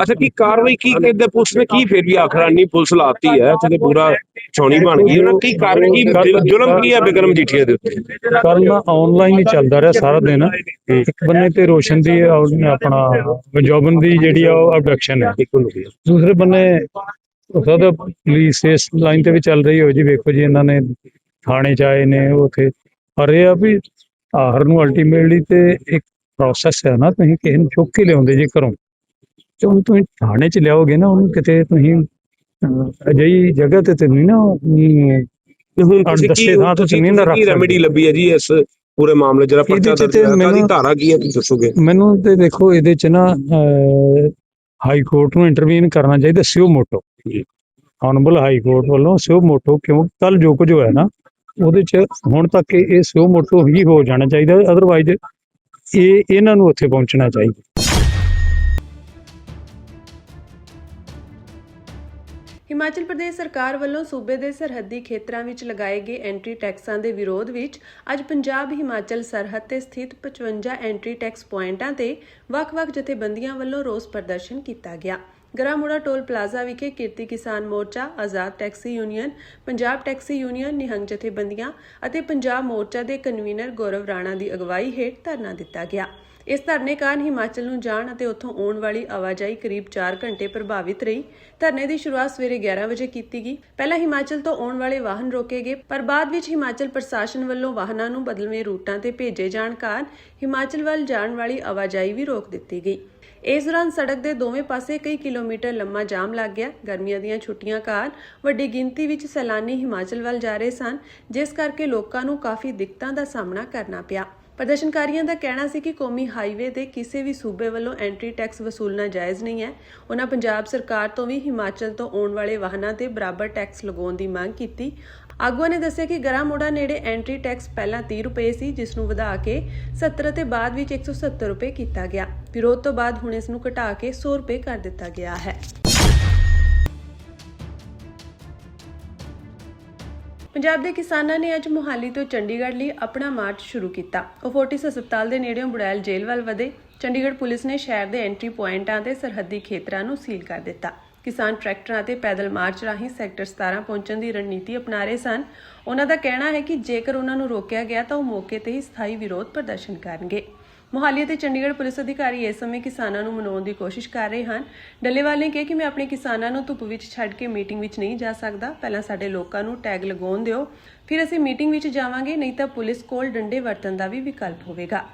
ਅੱਛਾ, ਕੀ ਕਾਰਵਾਈ ਕੀ ਕਰਦੇ ਪੁਲਿਸ ਨੇ? ਕੀ ਫਿਰ ਵੀ ਆਖਰ ਨਹੀਂ ਪੁਲਿਸ ਲਾਤੀ ਹੈ ਤੇ ਪੂਰਾ ਛਾਉਣੀ ਬਣ ਗਈ ਉਹਨਾਂ ਕੀ ਕਾਰਨ ਕੀ ਜ਼ੁਲਮ ਕੀ ਹੈ ਬਿਕਰਮ ਮਜੀਠੀਆ ਦੇ ਉੱਤੇ? ਕੱਲ ਨਾ ਆਨਲਾਈਨ ਹੀ ਚੱਲਦਾ ਰਿਹਾ ਸਾਰਾ ਦਿਨ। ਇੱਕ ਬੰਨੇ ਤੇ ਰੋਸ਼ਨ ਦੀ ਆਪਣਾ ਜੋਬਨ ਦੀ ਜਿਹੜੀ ਆ ਉਹ ਅਬਡਕਸ਼ਨ ਹੈ, ਦੂਸਰੇ ਬੰਨੇ ਉਹਦਾ ਪੁਲਿਸ ਇਸ ਲਾਈਨ ਤੇ ਵੀ ਚੱਲ ਰਹੀ ਹੋ ਜੀ। ਵੇਖੋ ਜੀ, ਇਹਨਾਂ ਨੇ ਥਾਣੇ 'ਚ ਆਏ ਨੇ, ਉੱਥੇ ਪਰ ਇਹ ਆ ਵੀ ਆਖਰ ਨੂੰ ਅਲਟੀਮੇਟਲੀ ਤੇ ਇੱਕ ਪ੍ਰੋਸੈਸ ਹੈ ਨਾ। ਤੁਸੀਂ ਕਿਸੇ ਨੂੰ ਚੁੱਕ ਕੇ ਲਿਆਉਂਦੇ ਜੇ ਘਰੋਂ ਤੇ ਉਹਨੂੰ ਤੁਸੀਂ ਥਾਣੇ 'ਚ ਲਿਆਓਗੇ ਨਾ, ਉਹਨੂੰ ਕਿਤੇ ਤੁਸੀਂ ਅਜਿਹੀ ਜਗ੍ਹਾ ਤੇ ਨਹੀਂ ਨਾ ਹੁਣ ਕੀ ਰੈਮੇਡੀ ਲੱਭੀ ਹੈ ਜੀ ਇਸ ਪੂਰੇ ਮਾਮਲੇ ਜਿਹੜਾ ਪਰਚਾ ਦਰਜ ਹੋਇਆ? ਕਾਹਦੀ ਧਾਰਾ ਕੀ ਹੈ ਤੁਸੀਂ ਦੱਸੋਗੇ? ਮੈਨੂੰ ਤੇ ਦੇਖੋ ਇਹਦੇ 'ਚ ਨਾ ਹਾਈ ਕੋਰਟ ਨੂੰ ਇੰਟਰਵੀਨ ਕਰਨਾ ਚਾਹੀਦਾ, ਸਿਓ ਮੋਟੋ ਆਨਰੇਬਲ ਹਾਈ ਕੋਰਟ ਵੱਲੋਂ ਸਿਓ ਮੋਟੋ। ਕਿਉਂ ਕੱਲ ਜੋ ਕੁਝ ਹੋਇਆ ਨਾ ਉਹਦੇ 'ਚ ਹੁਣ ਤੱਕ ਇਹ ਸਿਓ ਮੋਟੋ ਹੀ ਹੋ ਜਾਣਾ ਚਾਹੀਦਾ, ਅਦਰਵਾਈਜ਼ ਇਹਨਾਂ ਨੂੰ ਉੱਥੇ ਪਹੁੰਚਣਾ ਚਾਹੀਦਾ। ਹਿਮਾਚਲ ਪ੍ਰਦੇਸ਼ ਸਰਕਾਰ ਵੱਲੋਂ ਸੂਬੇ ਦੇ ਸਰਹੱਦੀ ਖੇਤਰਾਂ ਵਿੱਚ ਲਗਾਏ ਗਏ ਐਂਟਰੀ ਟੈਕਸਾਂ ਦੇ ਵਿਰੋਧ ਵਿੱਚ ਅੱਜ ਪੰਜਾਬ ਹਿਮਾਚਲ ਸਰਹੱਦ ਤੇ ਸਥਿਤ 55 ਐਂਟਰੀ ਟੈਕਸ ਪੁਆਇੰਟਾਂ ਤੇ ਵੱਖ-ਵੱਖ ਜਥੇਬੰਦੀਆਂ ਵੱਲੋਂ ਰੋਸ ਪ੍ਰਦਰਸ਼ਨ ਕੀਤਾ ਗਿਆ। ਗਰਾਮੂੜਾ ਟੋਲ ਪਲਾਜ਼ਾ ਵਿਖੇ Kirti Kisan Morcha, Azad taxi union, Punjab taxi union, Nihang ਜਥੇਬੰਦੀਆਂ ਅਤੇ ਪੰਜਾਬ ਮੋਰਚਾ ਦੇ ਕਨਵੀਨਰ ਗੌਰਵ ਰਾਣਾ ਦੀ ਅਗਵਾਈ ਹੇਠ ਧਰਨਾ ਦਿੱਤਾ ਗਿਆ। ਇਸ ਧਰਨੇ ਕਾਰਨ ਹਿਮਾਚਲ ਨੂੰ ਜਾਣ ਅਤੇ ਉੱਥੋਂ ਆਉਣ ਵਾਲੀ ਆਵਾਜਾਈ ਕਰੀਬ 4 ਘੰਟੇ ਪ੍ਰਭਾਵਿਤ ਰਹੀ। ਧਰਨੇ ਦੀ ਸ਼ੁਰੂਆਤ ਸਵੇਰੇ 11 ਵਜੇ ਕੀਤੀ ਗਈ। ਪਹਿਲਾਂ ਹਿਮਾਚਲ ਤੋਂ ਆਉਣ ਵਾਲੇ ਵਾਹਨ ਰੋਕੇ ਗਏ, ਪਰ ਬਾਅਦ ਵਿੱਚ ਹਿਮਾਚਲ ਪ੍ਰਸ਼ਾਸਨ ਵੱਲੋਂ ਵਾਹਨਾਂ ਨੂੰ ਬਦਲਵੇਂ ਰੂਟਾਂ ਤੇ ਭੇਜੇ ਜਾਣ ਕਾਰਨ ਹਿਮਾਚਲ ਵੱਲ ਜਾਣ ਵਾਲੀ ਆਵਾਜਾਈ ਵੀ ਰੋਕ ਦਿੱਤੀ ਗਈ। ਇਸ ਦੌਰਾਨ ਸੜਕ ਦੇ ਦੋਵੇਂ ਪਾਸੇ ਕਈ ਕਿਲੋਮੀਟਰ ਲੰਮਾ ਜਾਮ ਲੱਗ ਗਿਆ। ਗਰਮੀਆਂ ਦੀਆਂ ਛੁੱਟੀਆਂ ਕਾਰਨ ਵੱਡੀ ਗਿਣਤੀ ਵਿੱਚ ਸੈਲਾਨੀ ਹਿਮਾਚਲ ਵੱਲ ਜਾ ਰਹੇ ਸਨ, ਜਿਸ ਕਰਕੇ ਲੋਕਾਂ ਨੂੰ ਕਾਫੀ ਦਿੱਕਤਾਂ ਦਾ ਸਾਹਮਣਾ ਕਰਨਾ ਪਿਆ। ਪ੍ਰਦਰਸ਼ਨਕਾਰੀਆਂ ਦਾ ਕਹਿਣਾ ਸੀ ਕਿ ਕੌਮੀ ਹਾਈਵੇ ਤੇ ਕਿਸੇ ਵੀ ਸੂਬੇ ਵੱਲੋਂ ਐਂਟਰੀ ਟੈਕਸ ਵਸੂਲਣਾ ਜਾਇਜ਼ ਨਹੀਂ ਹੈ। ਉਹਨਾਂ ਪੰਜਾਬ ਸਰਕਾਰ ਤੋਂ ਵੀ ਹਿਮਾਚਲ ਤੋਂ ਆਉਣ ਵਾਲੇ ਵਾਹਨਾਂ ਤੇ ਬਰਾਬਰ ਟੈਕਸ ਲਗਾਉਣ ਦੀ ਮੰਗ ਕੀਤੀ। ਆਗੂਆਂ ਨੇ ਦੱਸਿਆ ਕਿ ਗਰਾਮੂੜਾ ਨੇੜੇ ਐਂਟਰੀ ਟੈਕਸ ਪਹਿਲਾਂ 30 ਰੁਪਏ ਸੀ, ਜਿਸ ਨੂੰ ਵਧਾ ਕੇ 70 ਅਤੇ ਬਾਅਦ ਵਿੱਚ 170 ਰੁਪਏ ਕੀਤਾ ਗਿਆ। ਵਿਰੋਧ ਤੋਂ ਬਾਅਦ ਹੁਣ ਇਸ ਨੂੰ ਘਟਾ ਕੇ 100 ਰੁਪਏ ਕਰ ਦਿੱਤਾ ਗਿਆ ਹੈ। ਪੰਜਾਬ ਦੇ ਕਿਸਾਨਾਂ ਨੇ ਅੱਜ ਮੁਹਾਲੀ ਤੋਂ ਚੰਡੀਗੜ੍ਹ ਲਈ ਆਪਣਾ ਮਾਰਚ ਸ਼ੁਰੂ ਕੀਤਾ। ਉਹ ਫੋਰਟਿਸ ਹਸਪਤਾਲ ਦੇ ਨੇੜਿਓਂ ਬੁੜੈਲ ਜੇਲ੍ਹ ਵੱਲ ਵਧੇ। ਚੰਡੀਗੜ੍ਹ ਪੁਲਿਸ ਨੇ ਸ਼ਹਿਰ ਦੇ ਐਂਟਰੀ ਪੁਆਇੰਟਾਂ ਤੇ ਸਰਹੱਦੀ ਖੇਤਰਾਂ ਨੂੰ ਸੀਲ ਕਰ ਦਿੱਤਾ। ਕਿਸਾਨ ਟਰੈਕਟਰਾਂ ਅਤੇ ਪੈਦਲ ਮਾਰਚ ਰਾਹੀਂ ਸੈਕਟਰ 17 ਪਹੁੰਚਣ ਦੀ ਰਣਨੀਤੀ ਅਪਣਾ ਰਹੇ ਸਨ। ਉਹਨਾਂ ਦਾ ਕਹਿਣਾ ਹੈ ਕਿ ਜੇਕਰ ਉਹਨਾਂ ਨੂੰ ਰੋਕਿਆ ਗਿਆ ਤਾਂ ਉਹ ਮੌਕੇ ਤੇ ਹੀ ਸਥਾਈ ਵਿਰੋਧ ਪ੍ਰਦਰਸ਼ਨ ਕਰਨਗੇ। ਮੁਹਾਲੀ ਅਤੇ ਚੰਡੀਗੜ੍ਹ ਪੁਲਿਸ ਅਧਿਕਾਰੀ ਇਸ ਸਮੇਂ ਕਿਸਾਨਾਂ ਨੂੰ ਮਨਾਉਣ ਦੀ ਕੋਸ਼ਿਸ਼ ਕਰ ਰਹੇ ਹਨ। ਡੱਲੇਵਾਲ ਨੇ ਕਿਹਾ ਕਿ ਮੈਂ ਆਪਣੇ ਕਿਸਾਨਾਂ ਨੂੰ ਧੁੱਪ ਵਿੱਚ ਛੱਡ ਕੇ ਮੀਟਿੰਗ ਵਿੱਚ ਨਹੀਂ ਜਾ ਸਕਦਾ। ਪਹਿਲਾਂ ਸਾਡੇ ਲੋਕਾਂ ਨੂੰ ਟੈਗ ਲਗਾਉਣ ਦਿਓ, ਫਿਰ ਅਸੀਂ ਮੀਟਿੰਗ ਵਿੱਚ ਜਾਵਾਂਗੇ, ਨਹੀਂ ਤਾਂ ਪੁਲਿਸ ਕੋਲ ਡੰਡੇ ਵਰਤਣ ਦਾ ਵੀ ਵਿਕਲਪ ਹੋਵੇਗਾ।